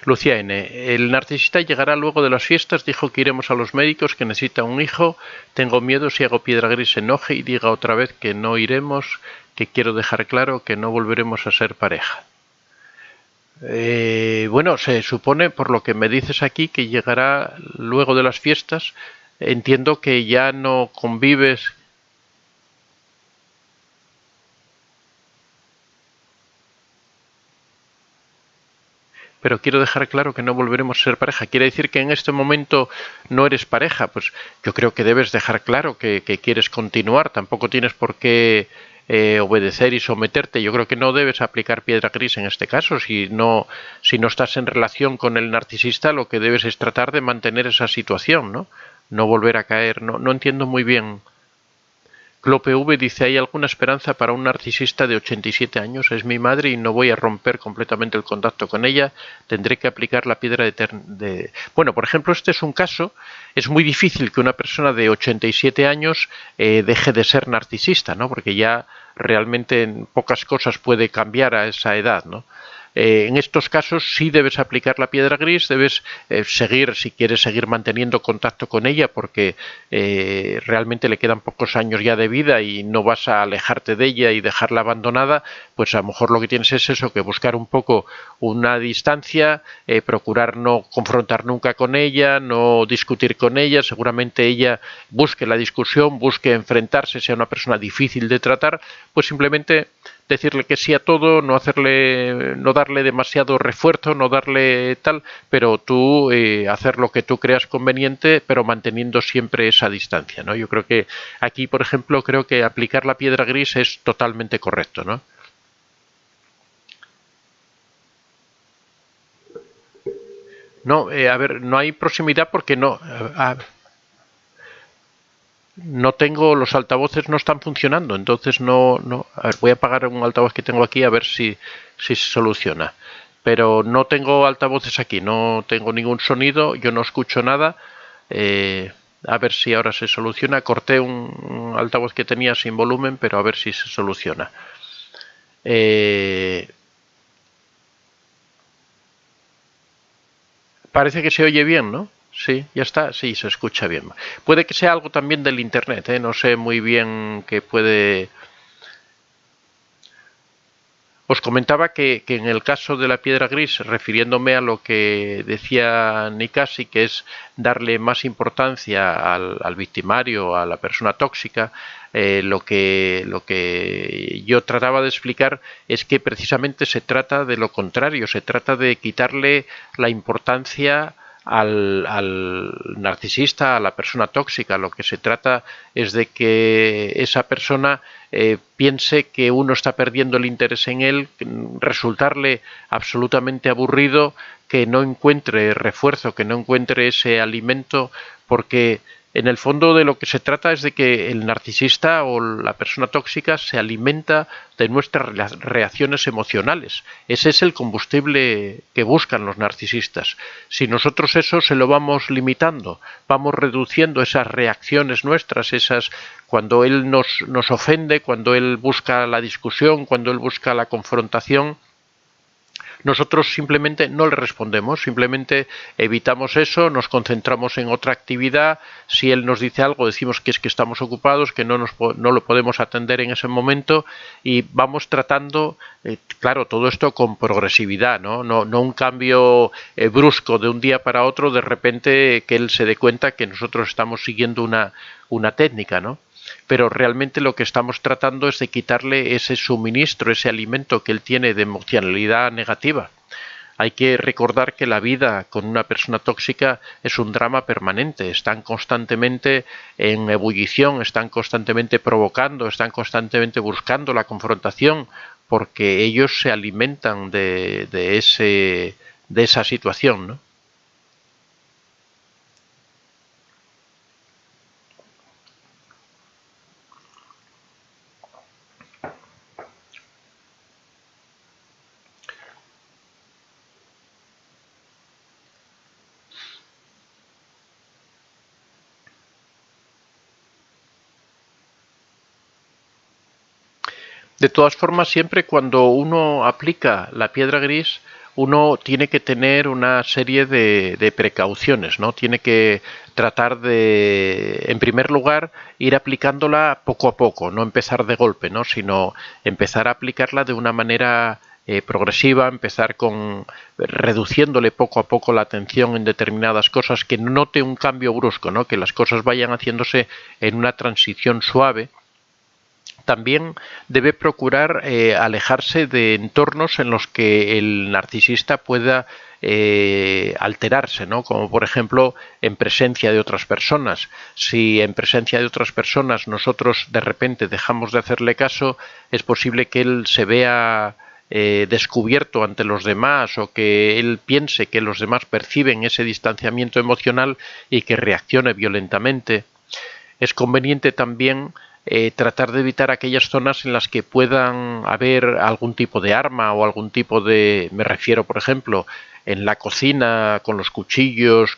Lucía N. El narcisista llegará luego de las fiestas. Dijo que iremos a los médicos, que necesita un hijo. Tengo miedo si hago piedra gris se enoje y diga otra vez que no iremos, que quiero dejar claro que no volveremos a ser pareja. Bueno, se supone, por lo que me dices aquí, que llegará luego de las fiestas. Entiendo que ya no convives. Pero quiero dejar claro que no volveremos a ser pareja. ¿Quiere decir que en este momento no eres pareja? Pues yo creo que debes dejar claro que quieres continuar. Tampoco tienes por qué obedecer y someterte. Yo creo que no debes aplicar piedra gris en este caso. Si no estás en relación con el narcisista, lo que debes es tratar de mantener esa situación, ¿no? No volver a caer. No entiendo muy bien. Clope V dice: ¿hay alguna esperanza para un narcisista de 87 años? Es mi madre y no voy a romper completamente el contacto con ella. Tendré que aplicar la piedra de... Bueno, por ejemplo, este es un caso. Es muy difícil que una persona de 87 años deje de ser narcisista, ¿no? Porque ya realmente en pocas cosas puede cambiar a esa edad, ¿no? En estos casos sí debes aplicar la piedra gris, debes seguir, si quieres seguir manteniendo contacto con ella, porque realmente le quedan pocos años ya de vida y no vas a alejarte de ella y dejarla abandonada. Pues a lo mejor lo que tienes es eso, que buscar un poco una distancia, procurar no confrontar nunca con ella, no discutir con ella. Seguramente ella busque la discusión, busque enfrentarse, sea una persona difícil de tratar. Pues simplemente decirle que sí a todo, no darle demasiado refuerzo, no darle tal, pero tú hacer lo que tú creas conveniente, pero manteniendo siempre esa distancia, ¿no? Yo creo que aquí, por ejemplo, creo que aplicar la piedra gris es totalmente correcto, ¿no? No, a ver, no hay proximidad porque no... no tengo, los altavoces no están funcionando, entonces no, a ver, voy a apagar un altavoz que tengo aquí a ver si se soluciona. Pero no tengo altavoces aquí, no tengo ningún sonido, yo no escucho nada. A ver si ahora se soluciona. Corté un altavoz que tenía sin volumen, pero a ver si se soluciona. Parece que se oye bien, ¿no? Sí, ya está, sí, se escucha bien. Puede que sea algo también del internet, no sé muy bien qué puede... Os comentaba que en el caso de la piedra gris, refiriéndome a lo que decía Nikasi, que es darle más importancia al victimario, a la persona tóxica, lo que yo trataba de explicar es que precisamente se trata de lo contrario, se trata de quitarle la importancia al narcisista, a la persona tóxica. Lo que se trata es de que esa persona piense que uno está perdiendo el interés en él, resultarle absolutamente aburrido, que no encuentre refuerzo, que no encuentre ese alimento, porque En el fondo de lo que se trata es de que el narcisista o la persona tóxica se alimenta de nuestras reacciones emocionales. Ese es el combustible que buscan los narcisistas. Si nosotros eso se lo vamos limitando, vamos reduciendo esas reacciones nuestras, cuando él nos ofende, cuando él busca la discusión, cuando él busca la confrontación, nosotros simplemente no le respondemos, simplemente evitamos eso, nos concentramos en otra actividad. Si él nos dice algo, decimos que es que estamos ocupados, que no lo podemos atender en ese momento, y vamos tratando, claro, todo esto con progresividad, no un cambio brusco de un día para otro, de repente que él se dé cuenta que nosotros estamos siguiendo una técnica, ¿no? Pero realmente lo que estamos tratando es de quitarle ese suministro, ese alimento que él tiene de emocionalidad negativa. Hay que recordar que la vida con una persona tóxica es un drama permanente. Están constantemente en ebullición, están constantemente provocando, están constantemente buscando la confrontación, porque ellos se alimentan de esa situación, ¿no? De todas formas, siempre cuando uno aplica la piedra gris, uno tiene que tener una serie de precauciones, ¿no? Tiene que tratar de, en primer lugar, ir aplicándola poco a poco, no empezar de golpe, ¿no? Sino empezar a aplicarla de una manera progresiva, empezar reduciéndole poco a poco la atención en determinadas cosas, que no note un cambio brusco, ¿no? Que las cosas vayan haciéndose en una transición suave. También debe procurar alejarse de entornos en los que el narcisista pueda alterarse, ¿no? Como por ejemplo en presencia de otras personas. Si en presencia de otras personas nosotros de repente dejamos de hacerle caso, es posible que él se vea descubierto ante los demás, o que él piense que los demás perciben ese distanciamiento emocional y que reaccione violentamente. Es conveniente también tratar de evitar aquellas zonas en las que puedan haber algún tipo de arma o algún tipo me refiero por ejemplo en la cocina con los cuchillos,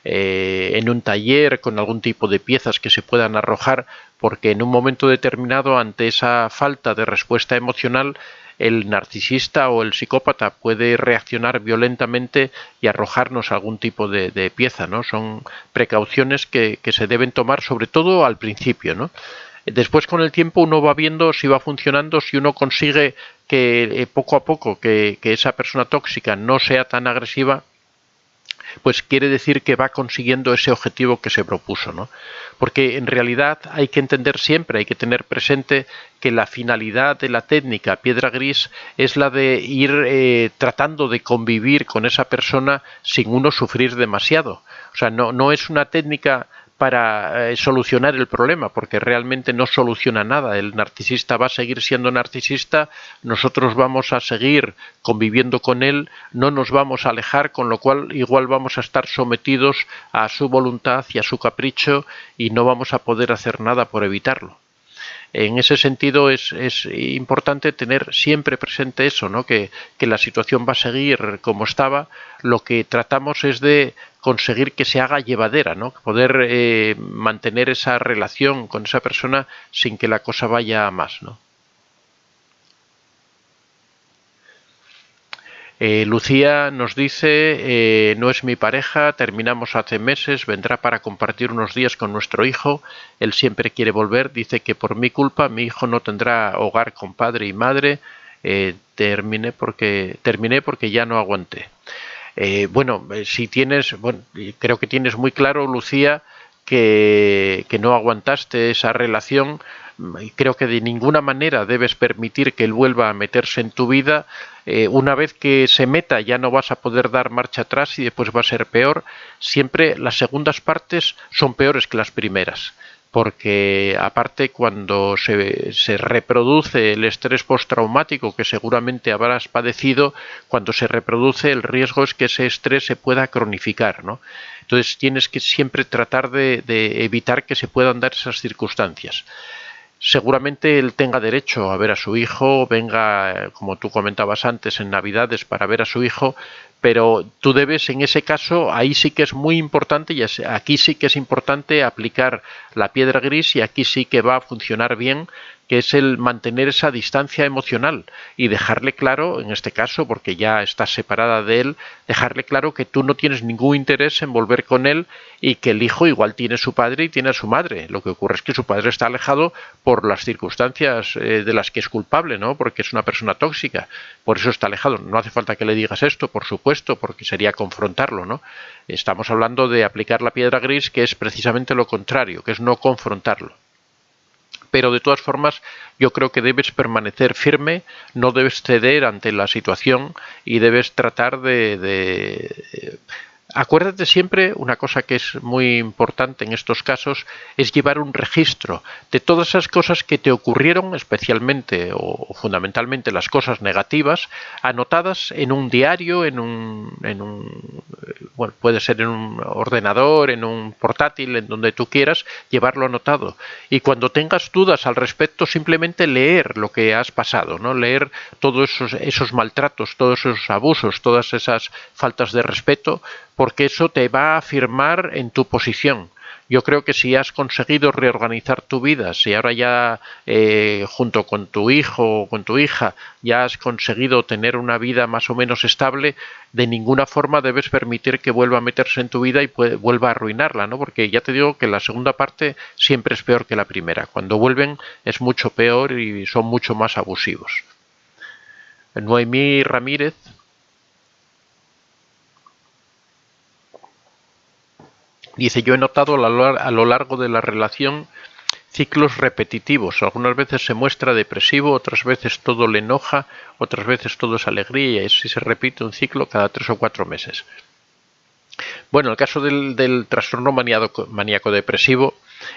en un taller con algún tipo de piezas que se puedan arrojar, porque en un momento determinado, ante esa falta de respuesta emocional, el narcisista o el psicópata puede reaccionar violentamente y arrojarnos algún tipo de pieza, ¿no? Son precauciones que se deben tomar, sobre todo al principio, ¿no? Después, con el tiempo, uno va viendo si va funcionando, si uno consigue que poco a poco que esa persona tóxica no sea tan agresiva, pues quiere decir que va consiguiendo ese objetivo que se propuso, ¿no? Porque en realidad hay que entender siempre, hay que tener presente que la finalidad de la técnica piedra gris es la de ir tratando de convivir con esa persona sin uno sufrir demasiado. O sea, no es una técnica para solucionar el problema, porque realmente no soluciona nada. El narcisista va a seguir siendo narcisista, nosotros vamos a seguir conviviendo con él, no nos vamos a alejar, con lo cual igual vamos a estar sometidos a su voluntad y a su capricho y no vamos a poder hacer nada por evitarlo. En ese sentido es importante tener siempre presente eso, ¿no? Que la situación va a seguir como estaba. Lo que tratamos es de conseguir que se haga llevadera, ¿no? Poder mantener esa relación con esa persona sin que la cosa vaya a más, ¿no? Lucía nos dice, no es mi pareja, terminamos hace meses, vendrá para compartir unos días con nuestro hijo, él siempre quiere volver, dice que por mi culpa mi hijo no tendrá hogar con padre y madre, terminé porque ya no aguanté. Si tienes, creo que tienes muy claro, Lucía, que no aguantaste esa relación. Creo que de ninguna manera debes permitir que él vuelva a meterse en tu vida. Una vez que se meta ya no vas a poder dar marcha atrás y después va a ser peor. Siempre las segundas partes son peores que las primeras. porque aparte cuando se reproduce el estrés postraumático que seguramente habrás padecido, cuando se reproduce el riesgo es que ese estrés se pueda cronificar, ¿no? Entonces tienes que siempre tratar de evitar que se puedan dar esas circunstancias. Seguramente él tenga derecho a ver a su hijo, venga, como tú comentabas antes, en Navidades para ver a su hijo, pero tú debes, en ese caso, ahí sí que es muy importante, y aquí sí que es importante aplicar la piedra gris, y aquí sí que va a funcionar bien, que es el mantener esa distancia emocional y dejarle claro, en este caso, porque ya estás separada de él, dejarle claro que tú no tienes ningún interés en volver con él y que el hijo igual tiene a su padre y tiene a su madre. Lo que ocurre es que su padre está alejado por las circunstancias de las que es culpable, ¿no? Porque es una persona tóxica, por eso está alejado. No hace falta que le digas esto, por supuesto, porque sería confrontarlo, ¿no? Estamos hablando de aplicar la piedra gris, que es precisamente lo contrario, que es no confrontarlo. Pero de todas formas yo creo que debes permanecer firme, no debes ceder ante la situación y debes tratar Acuérdate siempre, una cosa que es muy importante en estos casos, es llevar un registro de todas esas cosas que te ocurrieron, especialmente o fundamentalmente las cosas negativas, anotadas en un diario, bueno, puede ser en un ordenador, en un portátil, en donde tú quieras, llevarlo anotado. Y cuando tengas dudas al respecto, simplemente leer lo que has pasado, ¿no? Leer todos esos maltratos, todos esos abusos, todas esas faltas de respeto, porque eso te va a afirmar en tu posición. Yo creo que si has conseguido reorganizar tu vida, si ahora ya junto con tu hijo o con tu hija ya has conseguido tener una vida más o menos estable, de ninguna forma debes permitir que vuelva a meterse en tu vida y vuelva a arruinarla, ¿no? Porque ya te digo que la segunda parte siempre es peor que la primera. Cuando vuelven es mucho peor y son mucho más abusivos. Noemí Ramírez dice: yo he notado a lo largo de la relación ciclos repetitivos. Algunas veces se muestra depresivo, otras veces todo le enoja, otras veces todo es alegría, y así se repite un ciclo cada 3 o 4 meses. Bueno, en el caso del trastorno maníaco depresivo,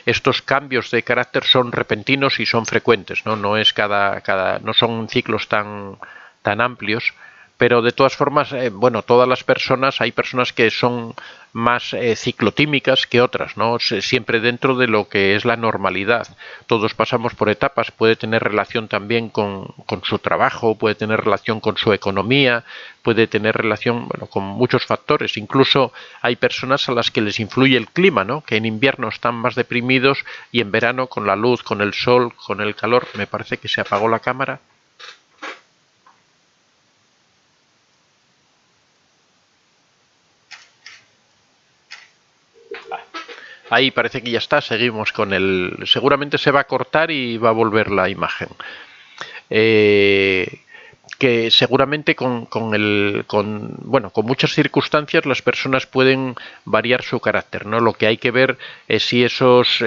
estos cambios de carácter son repentinos y son frecuentes, ¿no? No es no son ciclos tan amplios, pero de todas formas, bueno, todas las personas, hay personas que son más ciclotímicas que otras, ¿no? Siempre dentro de lo que es la normalidad. Todos pasamos por etapas, puede tener relación también con su trabajo, puede tener relación con su economía, puede tener relación, bueno, con muchos factores. Incluso hay personas a las que les influye el clima, ¿no? Que en invierno están más deprimidos y en verano, con la luz, con el sol, con el calor. Me parece que se apagó la cámara. Ahí parece que ya está, seguimos con el... Seguramente se va a cortar y va a volver la imagen. Que seguramente con muchas circunstancias las personas pueden variar su carácter, ¿no? Lo que hay que ver es si esas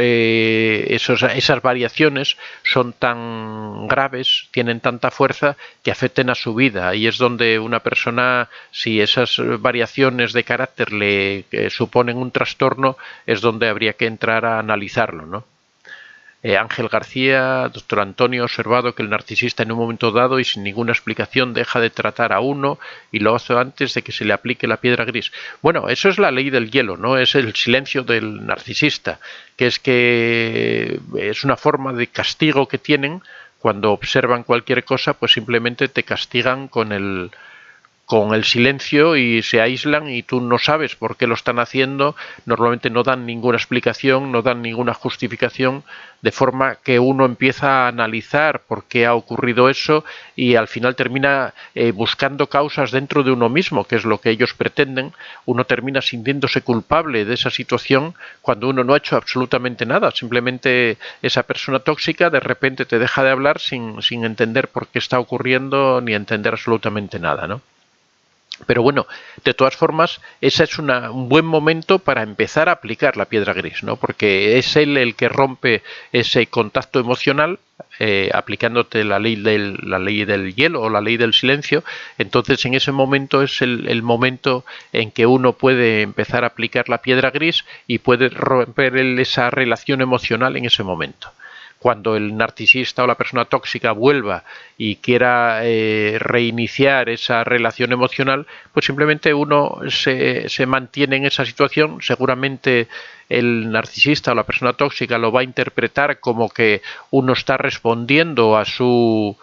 variaciones son tan graves, tienen tanta fuerza que afecten a su vida. Ahí es donde una persona, si esas variaciones de carácter le suponen un trastorno, es donde habría que entrar a analizarlo, ¿no? Ángel García, doctor Antonio, ha observado que el narcisista en un momento dado y sin ninguna explicación deja de tratar a uno y lo hace antes de que se le aplique la piedra gris. Bueno, eso es la ley del hielo, ¿no? Es el silencio del narcisista, que es una forma de castigo que tienen. Cuando observan cualquier cosa, pues simplemente te castigan con el silencio y se aíslan y tú no sabes por qué lo están haciendo. Normalmente no dan ninguna explicación, no dan ninguna justificación, de forma que uno empieza a analizar por qué ha ocurrido eso y al final termina buscando causas dentro de uno mismo, que es lo que ellos pretenden. Uno termina sintiéndose culpable de esa situación cuando uno no ha hecho absolutamente nada. Simplemente esa persona tóxica de repente te deja de hablar sin entender por qué está ocurriendo ni entender absolutamente nada, ¿no? Pero bueno, de todas formas, ese es un buen momento para empezar a aplicar la piedra gris, ¿no? Porque es él el que rompe ese contacto emocional, aplicándote la ley del hielo o la ley del silencio, entonces en ese momento es el momento en que uno puede empezar a aplicar la piedra gris y puede romper esa relación emocional en ese momento. Cuando el narcisista o la persona tóxica vuelva y quiera reiniciar esa relación emocional, pues simplemente uno se mantiene en esa situación. Seguramente el narcisista o la persona tóxica lo va a interpretar como que uno está respondiendo a su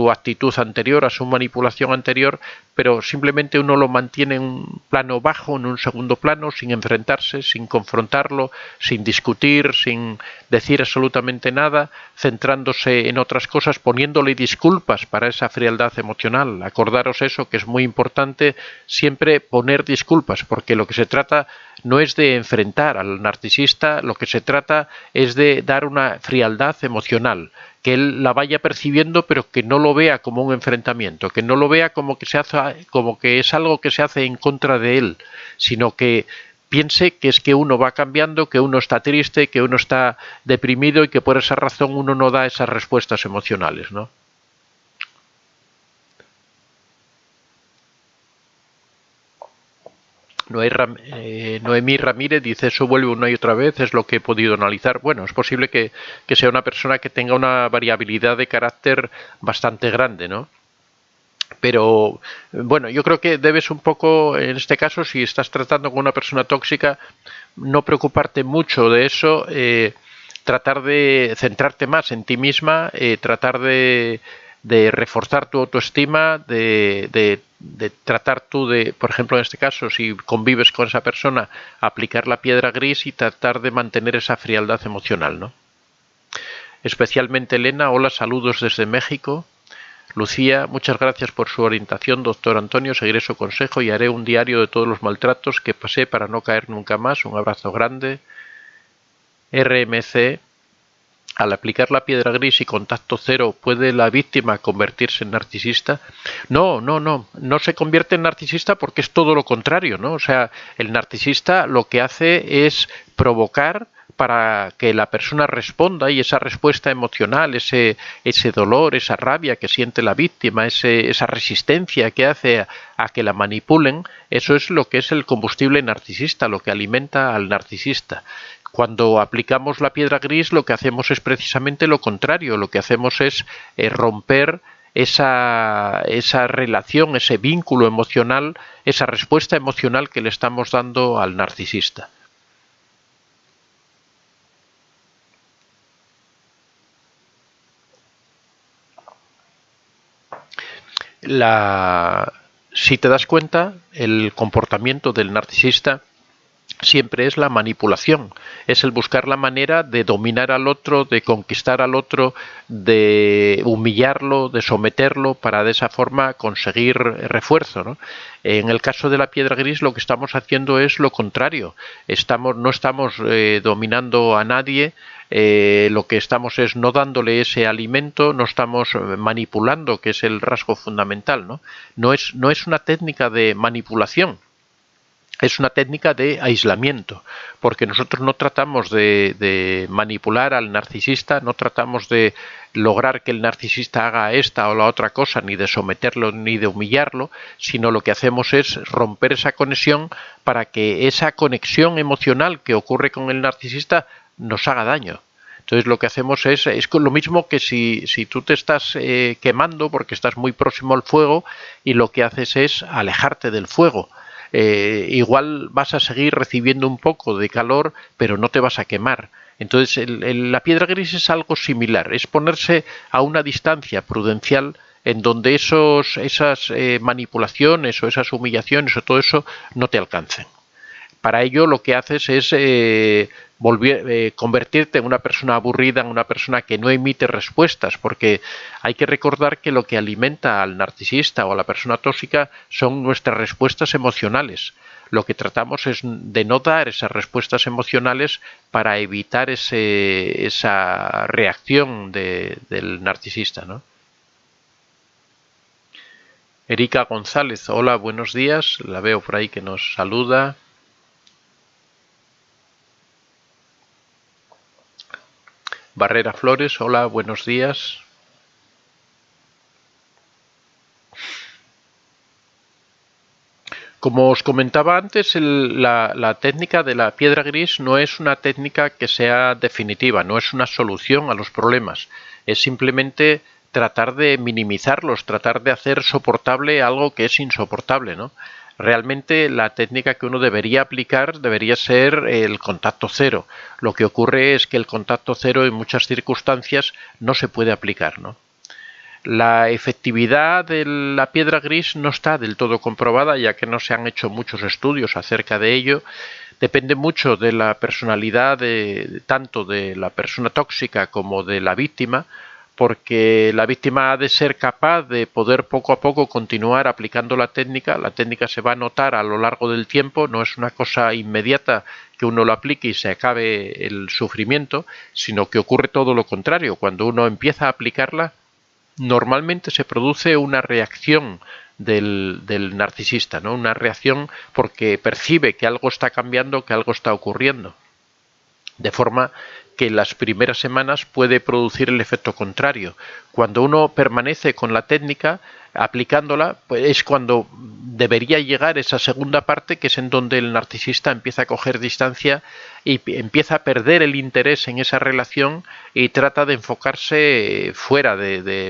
actitud anterior, a su manipulación anterior, pero simplemente uno lo mantiene en un plano bajo, en un segundo plano, sin enfrentarse, sin confrontarlo, sin discutir, sin decir absolutamente nada, centrándose en otras cosas, poniéndole disculpas para esa frialdad emocional. Acordaros eso, que es muy importante, siempre poner disculpas, porque lo que se trata no es de enfrentar al narcisista, lo que se trata es de dar una frialdad emocional, que él la vaya percibiendo, pero que no lo vea como un enfrentamiento, que no lo vea como que es algo que se hace en contra de él, sino que piense que es que uno va cambiando, que uno está triste, que uno está deprimido y que por esa razón uno no da esas respuestas emocionales, ¿no? Noemí Ramírez dice: eso vuelve una y otra vez, es lo que he podido analizar. Bueno, es posible que sea una persona que tenga una variabilidad de carácter bastante grande, ¿no? Pero bueno, yo creo que debes un poco, en este caso, si estás tratando con una persona tóxica, no preocuparte mucho de eso, tratar de centrarte más en ti misma, tratar de reforzar tu autoestima, de tratar tú de, por ejemplo, en este caso, si convives con esa persona, aplicar la piedra gris y tratar de mantener esa frialdad emocional, ¿no? Especialmente Elena: hola, saludos desde México. Lucía: muchas gracias por su orientación, doctor Antonio, seguiré su consejo y haré un diario de todos los maltratos que pasé para no caer nunca más. Un abrazo grande. RMC: al aplicar la piedra gris y contacto cero, ¿puede la víctima convertirse en narcisista? No se convierte en narcisista, porque es todo lo contrario, ¿no? O sea, el narcisista lo que hace es provocar para que la persona responda, y esa respuesta emocional, ese dolor, esa rabia que siente la víctima, esa resistencia que hace a que la manipulen, eso es lo que es el combustible narcisista, lo que alimenta al narcisista. Cuando aplicamos la piedra gris, lo que hacemos es precisamente lo contrario, lo que hacemos es romper esa relación, ese vínculo emocional, esa respuesta emocional que le estamos dando al narcisista. Si te das cuenta, el comportamiento del narcisista siempre es la manipulación, es el buscar la manera de dominar al otro, de conquistar al otro, de humillarlo, de someterlo, para de esa forma conseguir refuerzo, ¿no? En el caso de la piedra gris, lo que estamos haciendo es lo contrario. No estamos dominando a nadie, lo que estamos es no dándole ese alimento, no estamos manipulando, que es el rasgo fundamental, ¿no? No es una técnica de manipulación, es una técnica de aislamiento, porque nosotros no tratamos de manipular al narcisista, no tratamos de lograr que el narcisista haga esta o la otra cosa, ni de someterlo ni de humillarlo, sino lo que hacemos es romper esa conexión para que esa conexión emocional que ocurre con el narcisista nos haga daño. Entonces lo que hacemos es lo mismo que si tú te estás quemando porque estás muy próximo al fuego, y lo que haces es alejarte del fuego. Igual vas a seguir recibiendo un poco de calor, pero no te vas a quemar. Entonces la piedra gris es algo similar, es ponerse a una distancia prudencial en donde esas manipulaciones o esas humillaciones o todo eso no te alcancen. Para ello lo que haces es convertirte en una persona aburrida, en una persona que no emite respuestas, porque hay que recordar que lo que alimenta al narcisista o a la persona tóxica son nuestras respuestas emocionales. Lo que tratamos es de no dar esas respuestas emocionales para evitar esa reacción del narcisista, ¿no? Erika González: hola, buenos días, la veo por ahí que nos saluda. Barrera Flores, hola, buenos días. Como os comentaba antes, la técnica de la piedra gris no es una técnica que sea definitiva, no es una solución a los problemas, es simplemente tratar de minimizarlos, tratar de hacer soportable algo que es insoportable, ¿no? Realmente la técnica que uno debería aplicar debería ser el contacto cero. Lo que ocurre es que el contacto cero en muchas circunstancias no se puede aplicar, ¿no? La efectividad de la piedra gris no está del todo comprobada, ya que no se han hecho muchos estudios acerca de ello. Depende mucho de la personalidad tanto de la persona tóxica como de la víctima, porque la víctima ha de ser capaz de poder poco a poco continuar aplicando la técnica. La técnica se va a notar a lo largo del tiempo, no es una cosa inmediata que uno lo aplique y se acabe el sufrimiento, sino que ocurre todo lo contrario. Cuando uno empieza a aplicarla, normalmente se produce una reacción del narcisista, ¿no? Una reacción porque percibe que algo está cambiando, que algo está ocurriendo. De forma que en las primeras semanas puede producir el efecto contrario. Cuando uno permanece con la técnica, aplicándola, pues es cuando debería llegar esa segunda parte, que es en donde el narcisista empieza a coger distancia y empieza a perder el interés en esa relación y trata de enfocarse fuera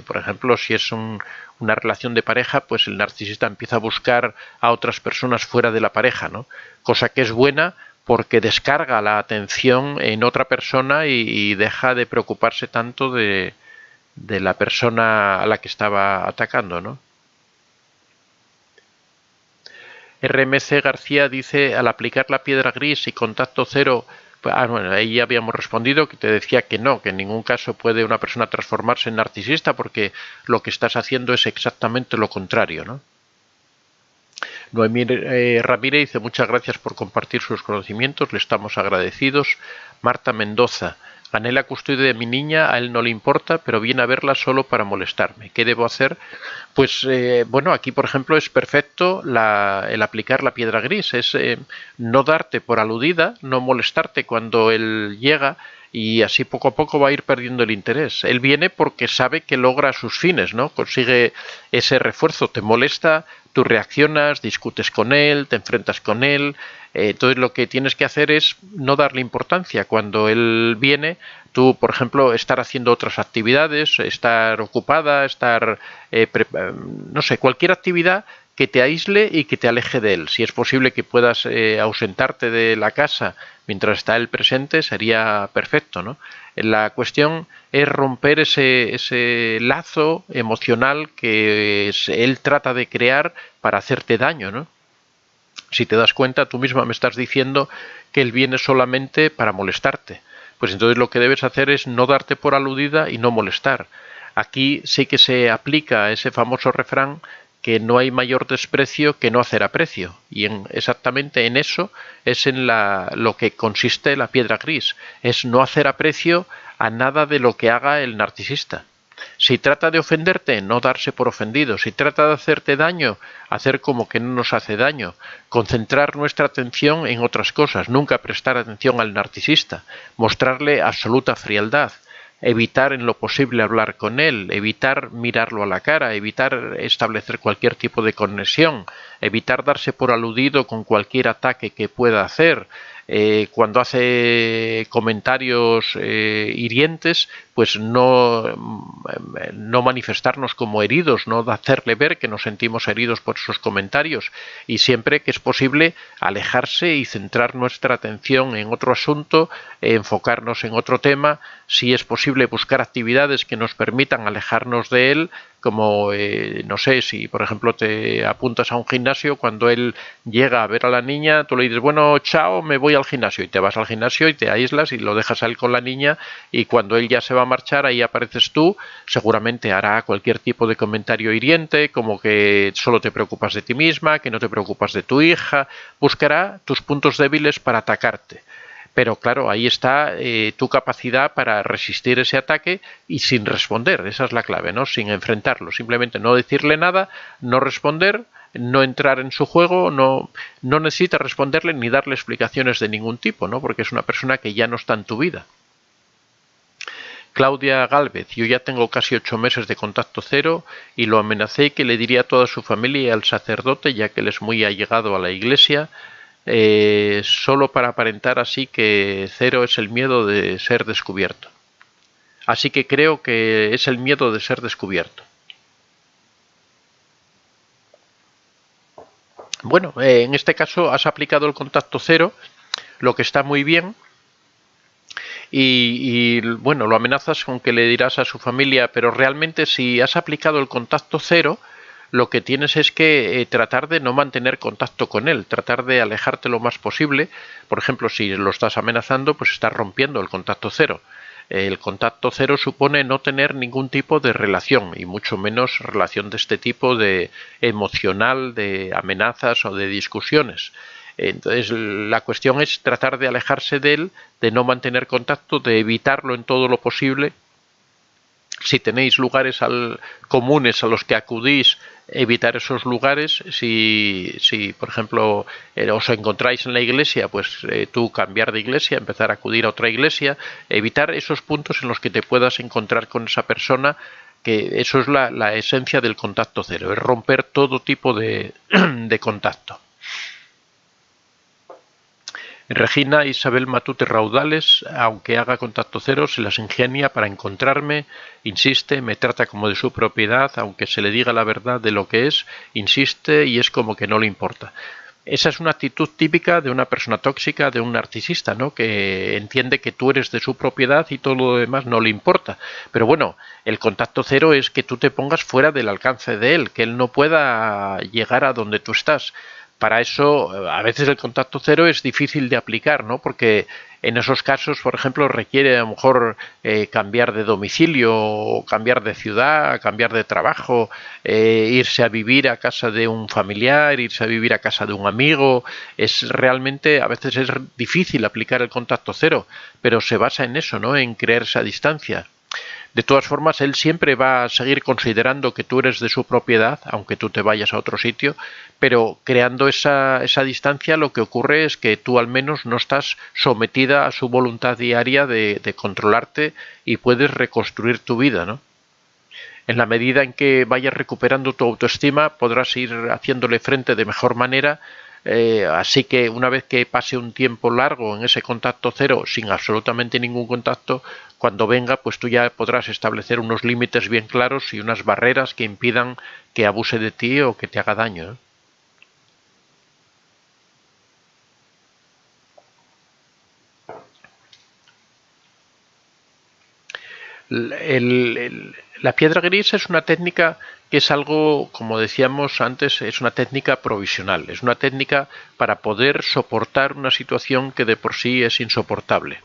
por ejemplo, si es una relación de pareja, pues el narcisista empieza a buscar a otras personas fuera de la pareja, ¿no? Cosa que es buena porque descarga la atención en otra persona y deja de preocuparse tanto de la persona a la que estaba atacando, ¿no? RMC García dice, al aplicar la piedra gris y contacto cero, bueno, ahí ya habíamos respondido, que te decía que no, que en ningún caso puede una persona transformarse en narcisista porque lo que estás haciendo es exactamente lo contrario, ¿no? Noemí Ramírez dice, muchas gracias por compartir sus conocimientos, le estamos agradecidos. Marta Mendoza, gané la custodia de mi niña, a él no le importa, pero viene a verla solo para molestarme. ¿Qué debo hacer? Pues bueno, aquí por ejemplo es perfecto el aplicar la piedra gris, es no darte por aludida, no molestarte cuando él llega, y así poco a poco va a ir perdiendo el interés. Él viene porque sabe que logra sus fines, ¿no? Consigue ese refuerzo, te molesta, tú reaccionas, discutes con él, te enfrentas con él. Entonces lo que tienes que hacer es no darle importancia. Cuando él viene, tú, por ejemplo, estar haciendo otras actividades, estar ocupada, no sé, cualquier actividad que te aísle y que te aleje de él. Si es posible que puedas ausentarte de la casa mientras está él presente, sería perfecto, ¿no? La cuestión es romper ese lazo emocional que él trata de crear para hacerte daño, ¿no? Si te das cuenta, tú misma me estás diciendo que él viene solamente para molestarte. Pues entonces lo que debes hacer es no darte por aludida y no molestar. Aquí sí que se aplica ese famoso refrán que no hay mayor desprecio que no hacer aprecio. Y exactamente en eso es en lo que consiste la piedra gris. Es no hacer aprecio a nada de lo que haga el narcisista. Si trata de ofenderte, no darse por ofendido. Si trata de hacerte daño, hacer como que no nos hace daño. Concentrar nuestra atención en otras cosas. Nunca prestar atención al narcisista. Mostrarle absoluta frialdad. Evitar en lo posible hablar con él, evitar mirarlo a la cara, evitar establecer cualquier tipo de conexión, evitar darse por aludido con cualquier ataque que pueda hacer. Cuando hace comentarios hirientes, pues no manifestarnos como heridos, no hacerle ver que nos sentimos heridos por esos comentarios, y siempre que es posible alejarse y centrar nuestra atención en otro asunto, enfocarnos en otro tema. Si es posible, buscar actividades que nos permitan alejarnos de él, como, no sé, si por ejemplo te apuntas a un gimnasio, cuando él llega a ver a la niña, tú le dices, bueno, chao, me voy al gimnasio, y te vas al gimnasio y te aíslas y lo dejas a él con la niña, y cuando él ya se va a marchar, ahí apareces tú. Seguramente hará cualquier tipo de comentario hiriente, como que solo te preocupas de ti misma, que no te preocupas de tu hija, buscará tus puntos débiles para atacarte. Pero claro, ahí está tu capacidad para resistir ese ataque y sin responder. Esa es la clave, ¿no? Sin enfrentarlo. Simplemente no decirle nada, no responder, no entrar en su juego, no necesitas responderle ni darle explicaciones de ningún tipo, ¿no? Porque es una persona que ya no está en tu vida. Claudia Gálvez: yo ya tengo casi 8 meses de contacto cero y lo amenacé que le diría a toda su familia y al sacerdote, ya que él es muy allegado a la iglesia, solo para aparentar así que cero es el miedo de ser descubierto. Así que creo que es el miedo de ser descubierto. Bueno, en este caso has aplicado el contacto cero, lo que está muy bien. Y bueno, lo amenazas con que le dirás a su familia, pero realmente si has aplicado el contacto cero, lo que tienes es que tratar de no mantener contacto con él, tratar de alejarte lo más posible. Por ejemplo, si lo estás amenazando, pues estás rompiendo el contacto cero. El contacto cero supone no tener ningún tipo de relación, y mucho menos relación de este tipo de emocional, de amenazas o de discusiones. Entonces la cuestión es tratar de alejarse de él, de no mantener contacto, de evitarlo en todo lo posible. Si tenéis lugares comunes a los que acudís, evitar esos lugares. Si por ejemplo, os encontráis en la iglesia, pues tú cambiar de iglesia, empezar a acudir a otra iglesia, evitar esos puntos en los que te puedas encontrar con esa persona, que eso es la esencia del contacto cero, es romper todo tipo de contacto. Regina Isabel Matute Raudales: aunque haga contacto cero, se las ingenia para encontrarme, insiste, me trata como de su propiedad, aunque se le diga la verdad de lo que es, insiste y es como que no le importa. Esa es una actitud típica de una persona tóxica, de un narcisista, ¿no? Que entiende que tú eres de su propiedad y todo lo demás no le importa. Pero bueno, el contacto cero es que tú te pongas fuera del alcance de él, que él no pueda llegar a donde tú estás. Para eso, a veces el contacto cero es difícil de aplicar, ¿no? Porque en esos casos, por ejemplo, requiere a lo mejor cambiar de domicilio, cambiar de ciudad, cambiar de trabajo, irse a vivir a casa de un familiar, irse a vivir a casa de un amigo. Realmente, a veces es difícil aplicar el contacto cero, pero se basa en eso, ¿no? En crear esa distancia. De todas formas, él siempre va a seguir considerando que tú eres de su propiedad, aunque tú te vayas a otro sitio, pero creando esa distancia, lo que ocurre es que tú al menos no estás sometida a su voluntad diaria de controlarte y puedes reconstruir tu vida, ¿no? En la medida en que vayas recuperando tu autoestima, podrás ir haciéndole frente de mejor manera. Así que una vez que pase un tiempo largo en ese contacto cero, sin absolutamente ningún contacto, cuando venga, pues tú ya podrás establecer unos límites bien claros y unas barreras que impidan que abuse de ti o que te haga daño, ¿eh? La piedra gris es una técnica que es algo, como decíamos antes, es una técnica provisional, es una técnica para poder soportar una situación que de por sí es insoportable.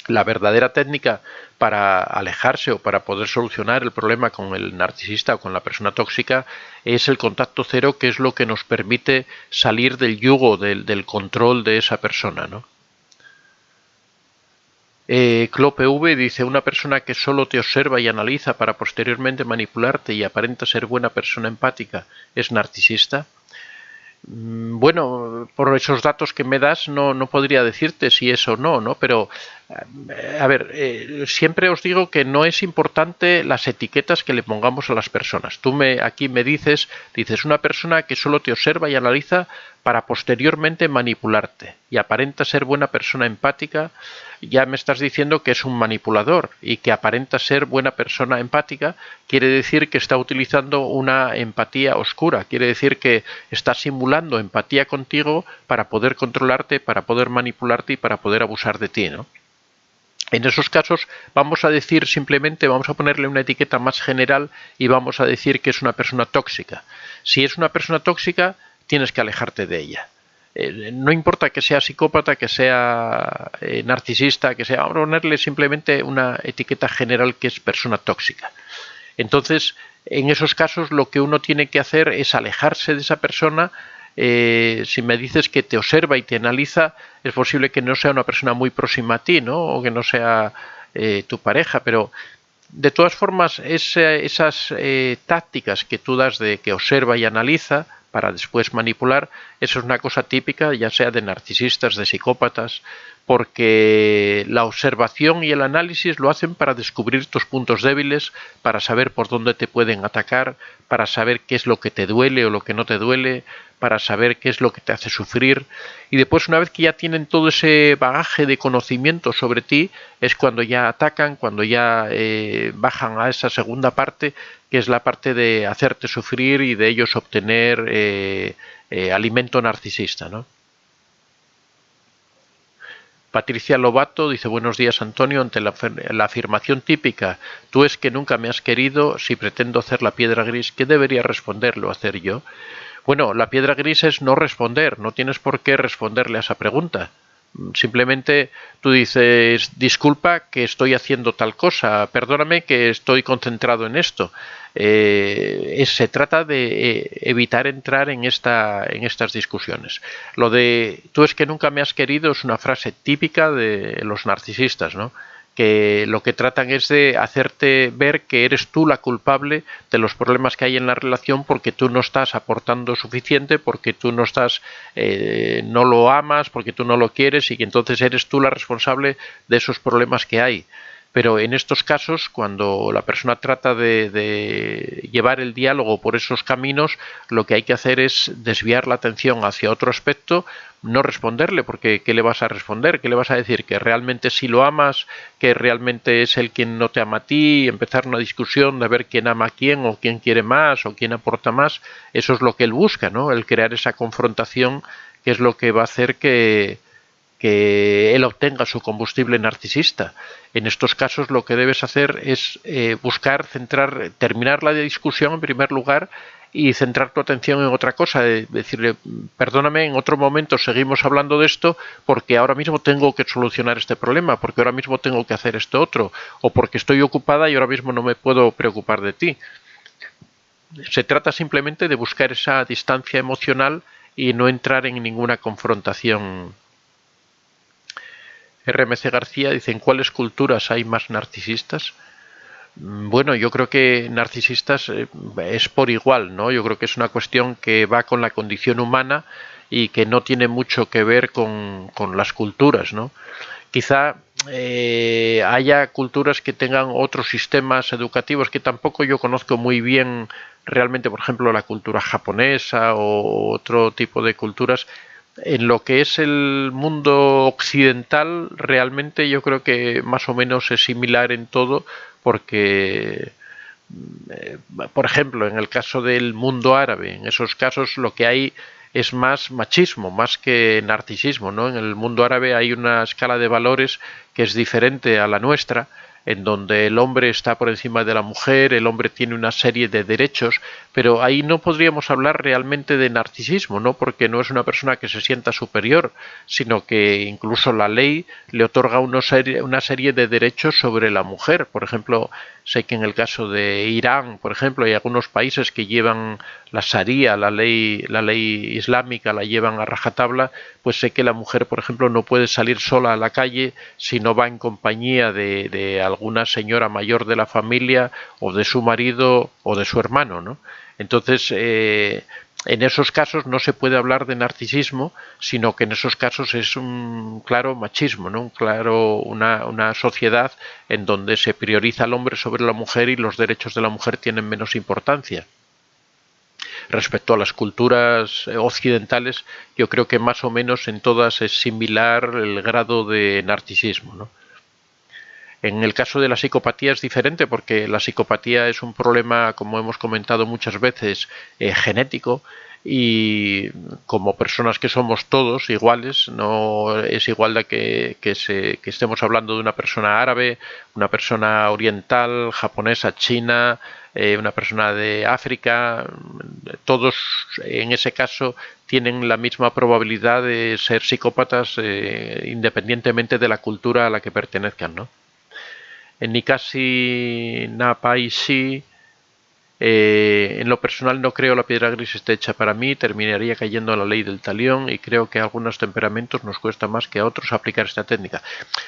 La verdadera técnica para alejarse o para poder solucionar el problema con el narcisista o con la persona tóxica es el contacto cero, que es lo que nos permite salir del yugo, del control de esa persona, ¿no? CloPV dice: una persona que solo te observa y analiza para posteriormente manipularte y aparenta ser buena persona empática, ¿es narcisista? Bueno, por esos datos que me das no podría decirte si es o no, ¿no? Pero, a ver, siempre os digo que no es importante las etiquetas que le pongamos a las personas. Tú aquí me dices una persona que solo te observa y analiza para posteriormente manipularte y aparenta ser buena persona empática. Ya me estás diciendo que es un manipulador, y que aparenta ser buena persona empática quiere decir que está utilizando una empatía oscura, quiere decir que está simulando empatía contigo para poder controlarte, para poder manipularte y para poder abusar de ti, ¿no? En esos casos vamos a decir simplemente, vamos a ponerle una etiqueta más general y vamos a decir que es una persona tóxica. Si es una persona tóxica, tienes que alejarte de ella. No importa que sea psicópata, que sea narcisista, que sea, vamos a ponerle simplemente una etiqueta general que es persona tóxica. Entonces, en esos casos lo que uno tiene que hacer es alejarse de esa persona. Si me dices que te observa y te analiza, es posible que no sea una persona muy próxima a ti, ¿no? O que no sea tu pareja, pero de todas formas esas tácticas que tú das de que observa y analiza para después manipular, eso es una cosa típica, ya sea de narcisistas, de psicópatas, porque la observación y el análisis lo hacen para descubrir tus puntos débiles, para saber por dónde te pueden atacar, para saber qué es lo que te duele o lo que no te duele, para saber qué es lo que te hace sufrir. Y después, una vez que ya tienen todo ese bagaje de conocimiento sobre ti, es cuando ya atacan, cuando ya bajan a esa segunda parte, que es la parte de hacerte sufrir y de ellos obtener alimento narcisista, ¿no? Patricia Lobato dice: buenos días, Antonio. Ante la afirmación típica, tú es que nunca me has querido, si pretendo hacer la piedra gris, ¿qué debería responderlo, hacer yo? Bueno, la piedra gris es no responder, no tienes por qué responderle a esa pregunta. Simplemente tú dices: disculpa que estoy haciendo tal cosa, perdóname que estoy concentrado en esto. Se trata de evitar entrar en estas discusiones. Lo de tú es que nunca me has querido es una frase típica de los narcisistas, ¿no? Que lo que tratan es de hacerte ver que eres tú la culpable de los problemas que hay en la relación, porque tú no estás aportando suficiente, porque tú no estás, no lo amas, porque tú no lo quieres, y que entonces eres tú la responsable de esos problemas que hay. Pero en estos casos, cuando la persona trata de llevar el diálogo por esos caminos, lo que hay que hacer es desviar la atención hacia otro aspecto, no responderle, porque ¿qué le vas a responder? ¿Qué le vas a decir? ¿Que realmente sí lo amas? ¿Que realmente es él quien no te ama a ti? Empezar una discusión de ver quién ama a quién, o quién quiere más, o quién aporta más. Eso es lo que él busca, ¿no? El crear esa confrontación, que es lo que va a hacer que él obtenga su combustible narcisista. En estos casos lo que debes hacer es buscar, terminar la discusión en primer lugar y centrar tu atención en otra cosa, decirle: perdóname, en otro momento seguimos hablando de esto, porque ahora mismo tengo que solucionar este problema, porque ahora mismo tengo que hacer esto otro, o porque estoy ocupada y ahora mismo no me puedo preocupar de ti. Se trata simplemente de buscar esa distancia emocional y no entrar en ninguna confrontación. RMC García dice: ¿en cuáles culturas hay más narcisistas? Bueno, yo creo que narcisistas es por igual, ¿no? Yo creo que es una cuestión que va con la condición humana y que no tiene mucho que ver con las culturas, ¿no? Quizá haya culturas que tengan otros sistemas educativos que tampoco yo conozco muy bien realmente, por ejemplo, la cultura japonesa o otro tipo de culturas. En lo que es el mundo occidental, realmente yo creo que más o menos es similar en todo, porque, por ejemplo, en el caso del mundo árabe, en esos casos lo que hay es más machismo, más que narcisismo, ¿no? En el mundo árabe hay una escala de valores que es diferente a la nuestra, en donde el hombre está por encima de la mujer, el hombre tiene una serie de derechos, pero ahí no podríamos hablar realmente de narcisismo, ¿no? Porque no es una persona que se sienta superior, sino que incluso la ley le otorga una serie de derechos sobre la mujer. Por ejemplo, sé que en el caso de Irán, por ejemplo, hay algunos países que llevan la Sharia, la ley islámica, la llevan a rajatabla. Pues sé que la mujer, por ejemplo, no puede salir sola a la calle si no va en compañía de alguna señora mayor de la familia, o de su marido o de su hermano, ¿no? Entonces, en esos casos no se puede hablar de narcisismo, sino que en esos casos es un claro machismo, ¿no? Una sociedad en donde se prioriza al hombre sobre la mujer y los derechos de la mujer tienen menos importancia. Respecto a las culturas occidentales, yo creo que más o menos en todas es similar el grado de narcisismo, ¿no? En el caso de la psicopatía es diferente, porque la psicopatía es un problema, como hemos comentado muchas veces, genético, y como personas que somos todos iguales, no es igual que estemos hablando de una persona árabe, una persona oriental, japonesa, china, una persona de África. Todos en ese caso tienen la misma probabilidad de ser psicópatas, independientemente de la cultura a la que pertenezcan, ¿no? En Nikasi Napaishi En lo personal no creo la piedra gris esté hecha para mí, terminaría cayendo a la ley del talión y creo que a algunos temperamentos nos cuesta más que a otros aplicar esta técnica.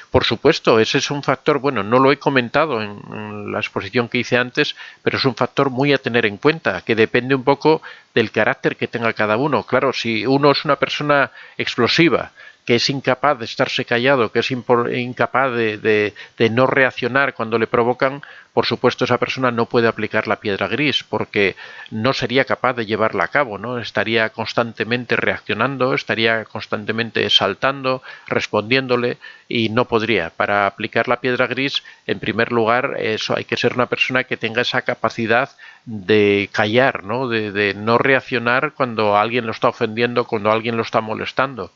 Por supuesto, ese es un factor, bueno, no lo he comentado en la exposición que hice antes, pero es un factor muy a tener en cuenta, que depende un poco del carácter que tenga cada uno. Claro, si uno es una persona explosiva, que es incapaz de estarse callado, que es incapaz de no reaccionar cuando le provocan, por supuesto esa persona no puede aplicar la piedra gris porque no sería capaz de llevarla a cabo, ¿no? Estaría constantemente reaccionando, estaría constantemente saltando, respondiéndole y no podría. Para aplicar la piedra gris, en primer lugar, eso hay que ser una persona que tenga esa capacidad de callar, ¿no? De no reaccionar cuando alguien lo está ofendiendo, cuando alguien lo está molestando.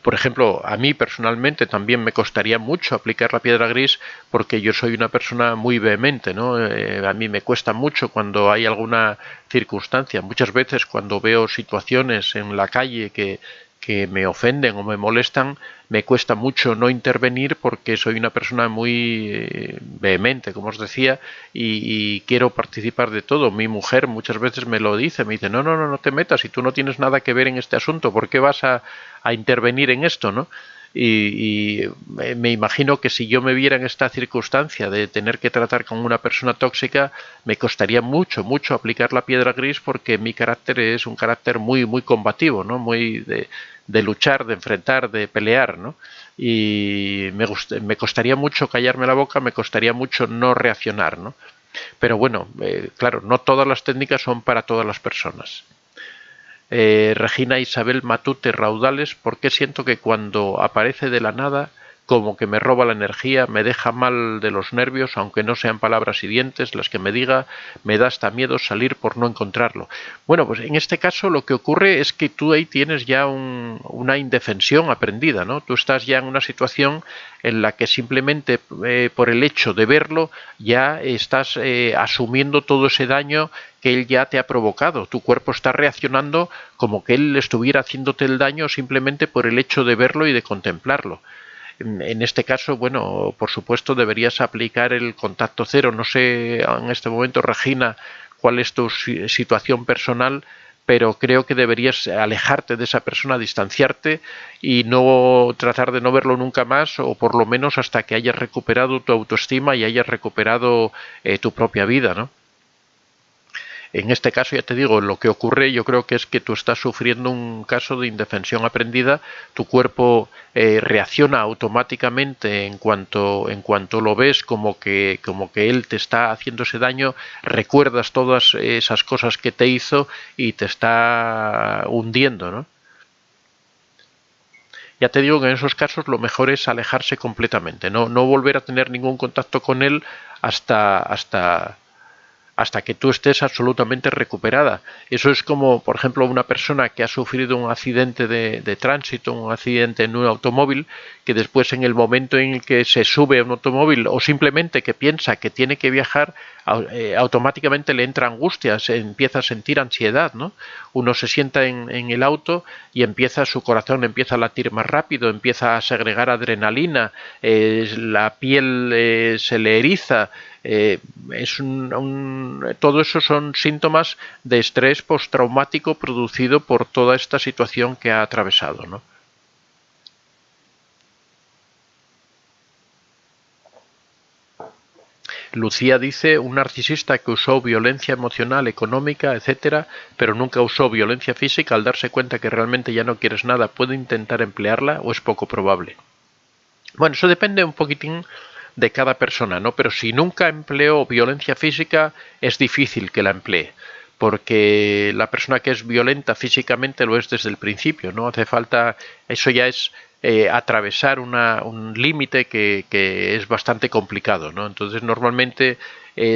Por ejemplo, a mí personalmente también me costaría mucho aplicar la piedra gris porque yo soy una persona muy vehemente, ¿no? A mí me cuesta mucho cuando hay alguna circunstancia. Muchas veces cuando veo situaciones en la calle que me ofenden o me molestan, me cuesta mucho no intervenir porque soy una persona muy vehemente, como os decía, y quiero participar de todo. Mi mujer muchas veces me lo dice, me dice, no te metas, si tú no tienes nada que ver en este asunto, ¿por qué vas a intervenir en esto, ¿no? Y me imagino que si yo me viera en esta circunstancia de tener que tratar con una persona tóxica, me costaría mucho aplicar la piedra gris porque mi carácter es un carácter muy combativo, ¿no? Muy de luchar, de enfrentar, de pelear, ¿no? Y me costaría mucho callarme la boca, me costaría mucho no reaccionar, ¿no? Pero bueno, claro, no todas las técnicas son para todas las personas. Regina Isabel Matute Raudales, ¿por qué siento que cuando aparece de la nada como que me roba la energía, me deja mal de los nervios, aunque no sean palabras hirientes las que me diga, me da hasta miedo salir por no encontrarlo? Bueno, pues en este caso lo que ocurre es que tú ahí tienes ya una indefensión aprendida, ¿no? Tú estás ya en una situación en la que simplemente por el hecho de verlo ya estás asumiendo todo ese daño que él ya te ha provocado. Tu cuerpo está reaccionando como que él estuviera haciéndote el daño simplemente por el hecho de verlo y de contemplarlo. En este caso, bueno, por supuesto deberías aplicar el contacto cero. No sé en este momento, Regina, cuál es tu situación personal, pero creo que deberías alejarte de esa persona, distanciarte y no tratar de no verlo nunca más, o por lo menos hasta que hayas recuperado tu autoestima y hayas recuperado tu propia vida, ¿no? En este caso, ya te digo, lo que ocurre yo creo que es que tú estás sufriendo un caso de indefensión aprendida, tu cuerpo reacciona automáticamente en cuanto lo ves como que él te está haciendo ese daño, recuerdas todas esas cosas que te hizo y te está hundiendo, ¿no? Ya te digo que en esos casos lo mejor es alejarse completamente, no volver a tener ningún contacto con él hasta que tú estés absolutamente recuperada. Eso es como, por ejemplo, una persona que ha sufrido un accidente de tránsito, un accidente en un automóvil, que después en el momento en el que se sube a un automóvil o simplemente que piensa que tiene que viajar, automáticamente le entra angustia, se empieza a sentir ansiedad, ¿no? Uno se sienta en el auto y su corazón empieza a latir más rápido, empieza a segregar adrenalina, la piel se le eriza, todo eso son síntomas de estrés postraumático producido por toda esta situación que ha atravesado, ¿no? Lucía dice, un narcisista que usó violencia emocional, económica, etcétera, pero nunca usó violencia física, al darse cuenta que realmente ya no quieres nada, ¿puede intentar emplearla o es poco probable? Bueno, eso depende un poquitín de cada persona, ¿no? Pero si nunca empleó violencia física, es difícil que la emplee, porque la persona que es violenta físicamente lo es desde el principio, ¿no? Hace falta, eso ya es atravesar un límite que es bastante complicado, ¿no? Entonces, normalmente,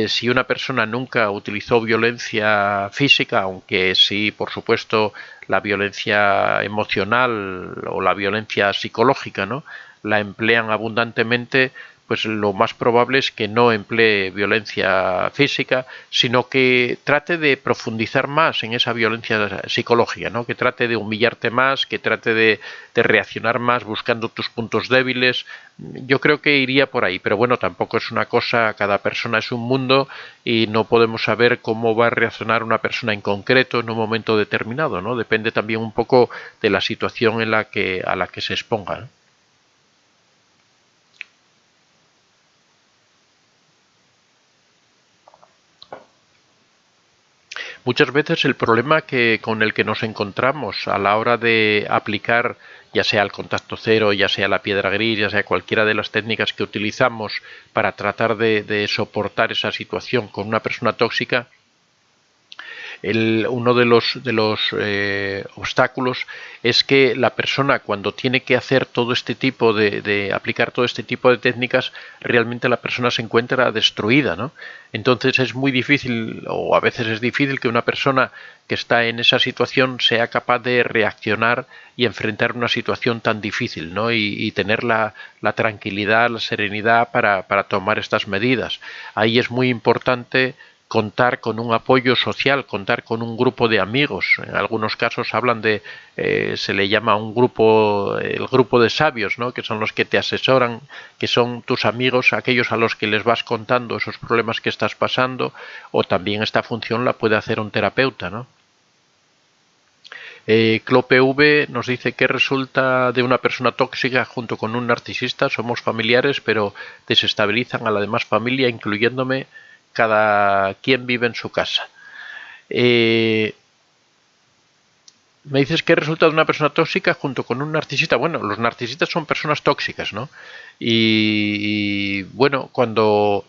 si una persona nunca utilizó violencia física, aunque sí, por supuesto, la violencia emocional o la violencia psicológica, ¿no?, la emplean abundantemente, pues lo más probable es que no emplee violencia física, sino que trate de profundizar más en esa violencia psicológica, ¿no? Que trate de humillarte más, que trate de reaccionar más buscando tus puntos débiles. Yo creo que iría por ahí, pero bueno, tampoco es una cosa, cada persona es un mundo y no podemos saber cómo va a reaccionar una persona en concreto en un momento determinado, ¿no? Depende también un poco de la situación a la que se exponga, ¿no? Muchas veces el problema con el que nos encontramos a la hora de aplicar, ya sea el contacto cero, ya sea la piedra gris, ya sea cualquiera de las técnicas que utilizamos para tratar de soportar esa situación con una persona tóxica, uno de los obstáculos es que la persona, cuando tiene que hacer todo este tipo de aplicar todo este tipo de técnicas, realmente la persona se encuentra destruida, ¿no? Entonces es muy difícil, o a veces es difícil, que una persona que está en esa situación sea capaz de reaccionar y enfrentar una situación tan difícil, ¿no? Y tener la tranquilidad, la serenidad para tomar estas medidas. Ahí es muy importante contar con un apoyo social, contar con un grupo de amigos. En algunos casos hablan de, se le llama un grupo, el grupo de sabios, ¿no? Que son los que te asesoran, que son tus amigos, aquellos a los que les vas contando esos problemas que estás pasando, o también esta función la puede hacer un terapeuta, ¿no? CloPV nos dice que resulta de una persona tóxica junto con un narcisista. Somos familiares, pero desestabilizan a la demás familia, incluyéndome. Cada quien vive en su casa. Me dices que resulta de una persona tóxica junto con un narcisista. Bueno, los narcisistas son personas tóxicas, ¿no? Y bueno, cuando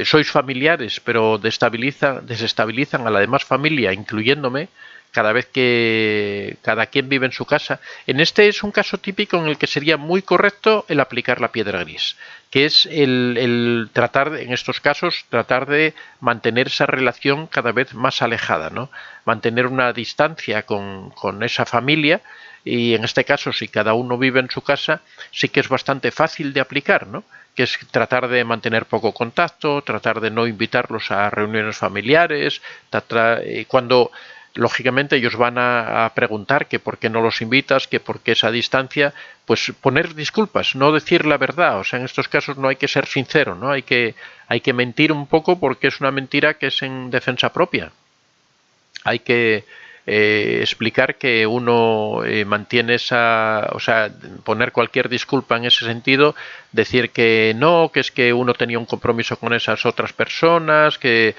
sois familiares, pero desestabilizan a la demás familia, incluyéndome, cada vez que cada quien vive en su casa. En este es un caso típico en el que sería muy correcto el aplicar la piedra gris, que es el tratar, en estos casos, tratar de mantener esa relación cada vez más alejada, ¿no? Mantener una distancia con esa familia. Y en este caso, si cada uno vive en su casa, sí que es bastante fácil de aplicar, ¿no? Que es tratar de mantener poco contacto, tratar de no invitarlos a reuniones familiares, cuando lógicamente ellos van a preguntar que por qué no los invitas, que por qué esa distancia, pues poner disculpas, no decir la verdad. O sea, en estos casos no hay que ser sincero, ¿no? Hay que mentir un poco, porque es una mentira que es en defensa propia. Hay que explicar que uno mantiene esa, o sea, poner cualquier disculpa en ese sentido, decir que no, que es que uno tenía un compromiso con esas otras personas, que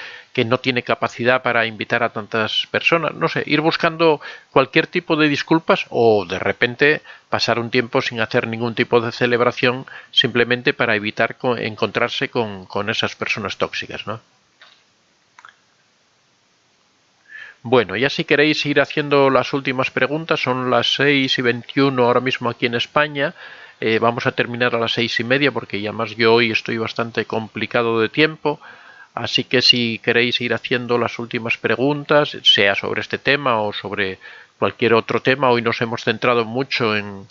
no tiene capacidad para invitar a tantas personas, no sé, ir buscando cualquier tipo de disculpas, o de repente pasar un tiempo sin hacer ningún tipo de celebración, simplemente para evitar encontrarse con esas personas tóxicas, ¿no? Bueno, ya si queréis ir haciendo las últimas preguntas, son las 6:21 ahora mismo aquí en España. Vamos a terminar a las 6:30, porque ya más yo hoy estoy bastante complicado de tiempo. Así que si queréis ir haciendo las últimas preguntas, sea sobre este tema o sobre cualquier otro tema, hoy nos hemos centrado mucho en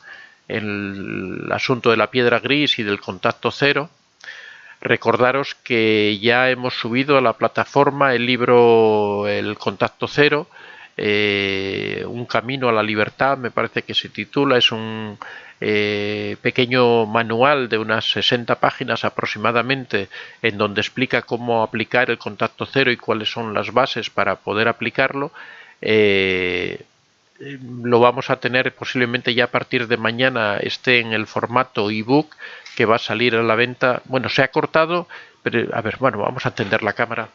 el asunto de la piedra gris y del contacto cero. Recordaros que ya hemos subido a la plataforma el libro El Contacto Cero, un camino a la libertad, me parece que se titula. Es un pequeño manual de unas 60 páginas aproximadamente, en donde explica cómo aplicar el contacto cero y cuáles son las bases para poder aplicarlo. Lo vamos a tener posiblemente ya a partir de mañana, esté en el formato ebook, que va a salir a la venta. Bueno, se ha cortado, pero a ver, bueno, vamos a encender la cámara.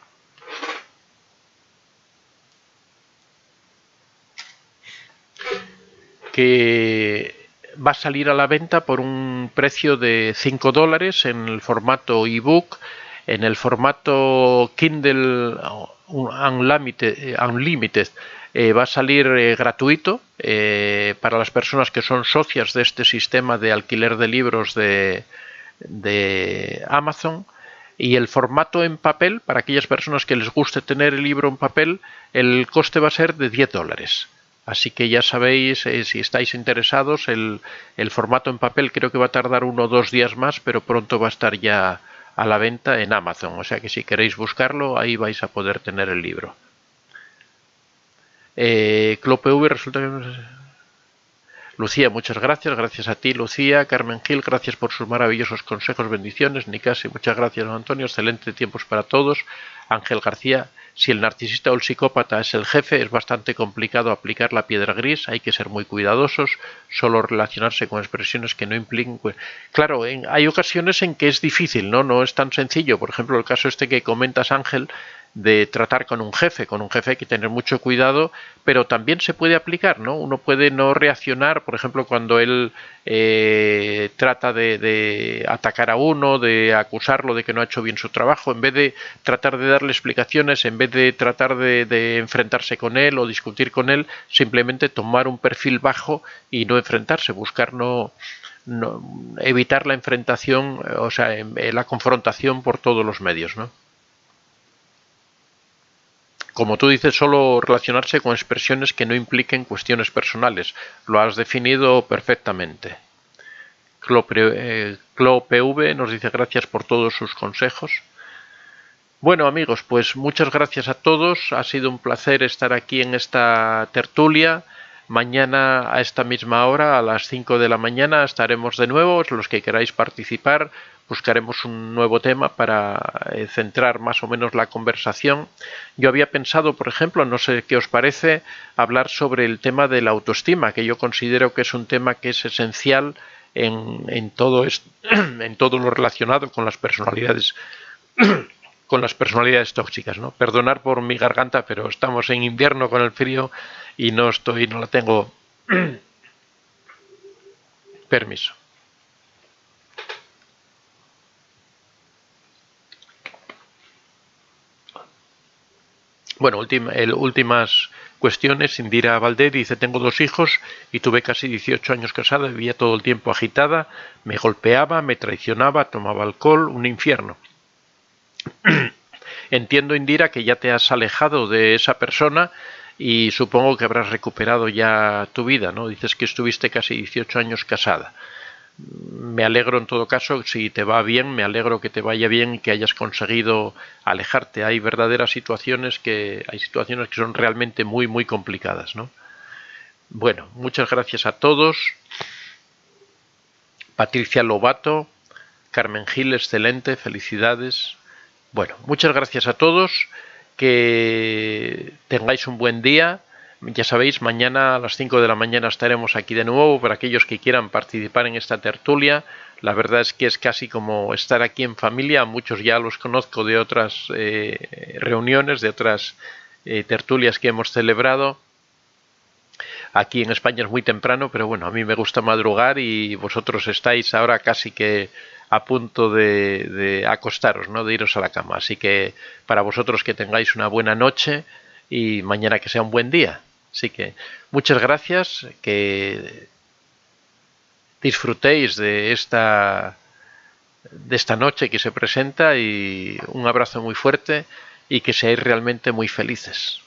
Que va a salir a la venta por un precio de $5 en el formato ebook. En el formato Kindle Unlimited va a salir gratuito para las personas que son socias de este sistema de alquiler de libros de Amazon. Y el formato en papel, para aquellas personas que les guste tener el libro en papel, el coste va a ser de $10. Así que ya sabéis, si estáis interesados, el formato en papel creo que va a tardar 1 o 2 días más, pero pronto va a estar ya a la venta en Amazon. O sea que si queréis buscarlo, ahí vais a poder tener el libro. ClopV resulta que... Lucía, muchas gracias. Gracias a ti, Lucía. Carmen Gil, gracias por sus maravillosos consejos, bendiciones. Nicasi, muchas gracias, Antonio. Excelente tiempos para todos. Ángel García, si el narcisista o el psicópata es el jefe, es bastante complicado aplicar la piedra gris. Hay que ser muy cuidadosos. Solo relacionarse con expresiones que no impliquen... Claro, hay ocasiones en que es difícil, ¿no? No es tan sencillo. Por ejemplo, el caso este que comentas, Ángel, de tratar con un jefe hay que tener mucho cuidado, pero también se puede aplicar, ¿no? Uno puede no reaccionar, por ejemplo, cuando él trata de atacar a uno, de acusarlo de que no ha hecho bien su trabajo, en vez de tratar de darle explicaciones, en vez de tratar de enfrentarse con él o discutir con él, simplemente tomar un perfil bajo y no enfrentarse, buscar evitar la enfrentación, o sea, la confrontación por todos los medios, ¿no? Como tú dices, solo relacionarse con expresiones que no impliquen cuestiones personales. Lo has definido perfectamente. CloPV nos dice gracias por todos sus consejos. Bueno, amigos, pues muchas gracias a todos. Ha sido un placer estar aquí en esta tertulia. Mañana a esta misma hora, a las 5 de la mañana, estaremos de nuevo. Los que queráis participar, buscaremos un nuevo tema para centrar más o menos la conversación. Yo había pensado, por ejemplo, no sé qué os parece, hablar sobre el tema de la autoestima, que yo considero que es un tema que es esencial en todo lo relacionado con las personalidades tóxicas, ¿no? Perdonar por mi garganta, pero estamos en invierno con el frío y no la tengo. Permiso. Bueno, últimas cuestiones. Indira Valdés dice: tengo 2 hijos y tuve casi 18 años casada, vivía todo el tiempo agitada, me golpeaba, me traicionaba, tomaba alcohol, un infierno. Entiendo, Indira, que ya te has alejado de esa persona y supongo que habrás recuperado ya tu vida, ¿no? Dices que estuviste casi 18 años casada. Me alegro en todo caso, si te va bien, me alegro que te vaya bien y que hayas conseguido alejarte. Hay situaciones que son realmente muy, muy complicadas, ¿no? Bueno, muchas gracias a todos. Patricia Lobato, Carmen Gil, excelente, felicidades. Bueno, muchas gracias a todos, que tengáis un buen día. Ya sabéis, mañana a las 5 de la mañana estaremos aquí de nuevo para aquellos que quieran participar en esta tertulia. La verdad es que es casi como estar aquí en familia. Muchos ya los conozco de otras reuniones, de otras tertulias que hemos celebrado. Aquí en España es muy temprano, pero bueno, a mí me gusta madrugar y vosotros estáis ahora casi que a punto de acostaros, ¿no? De iros a la cama. Así que para vosotros que tengáis una buena noche y mañana que sea un buen día. Así que muchas gracias, que disfrutéis de esta noche que se presenta y un abrazo muy fuerte y que seáis realmente muy felices.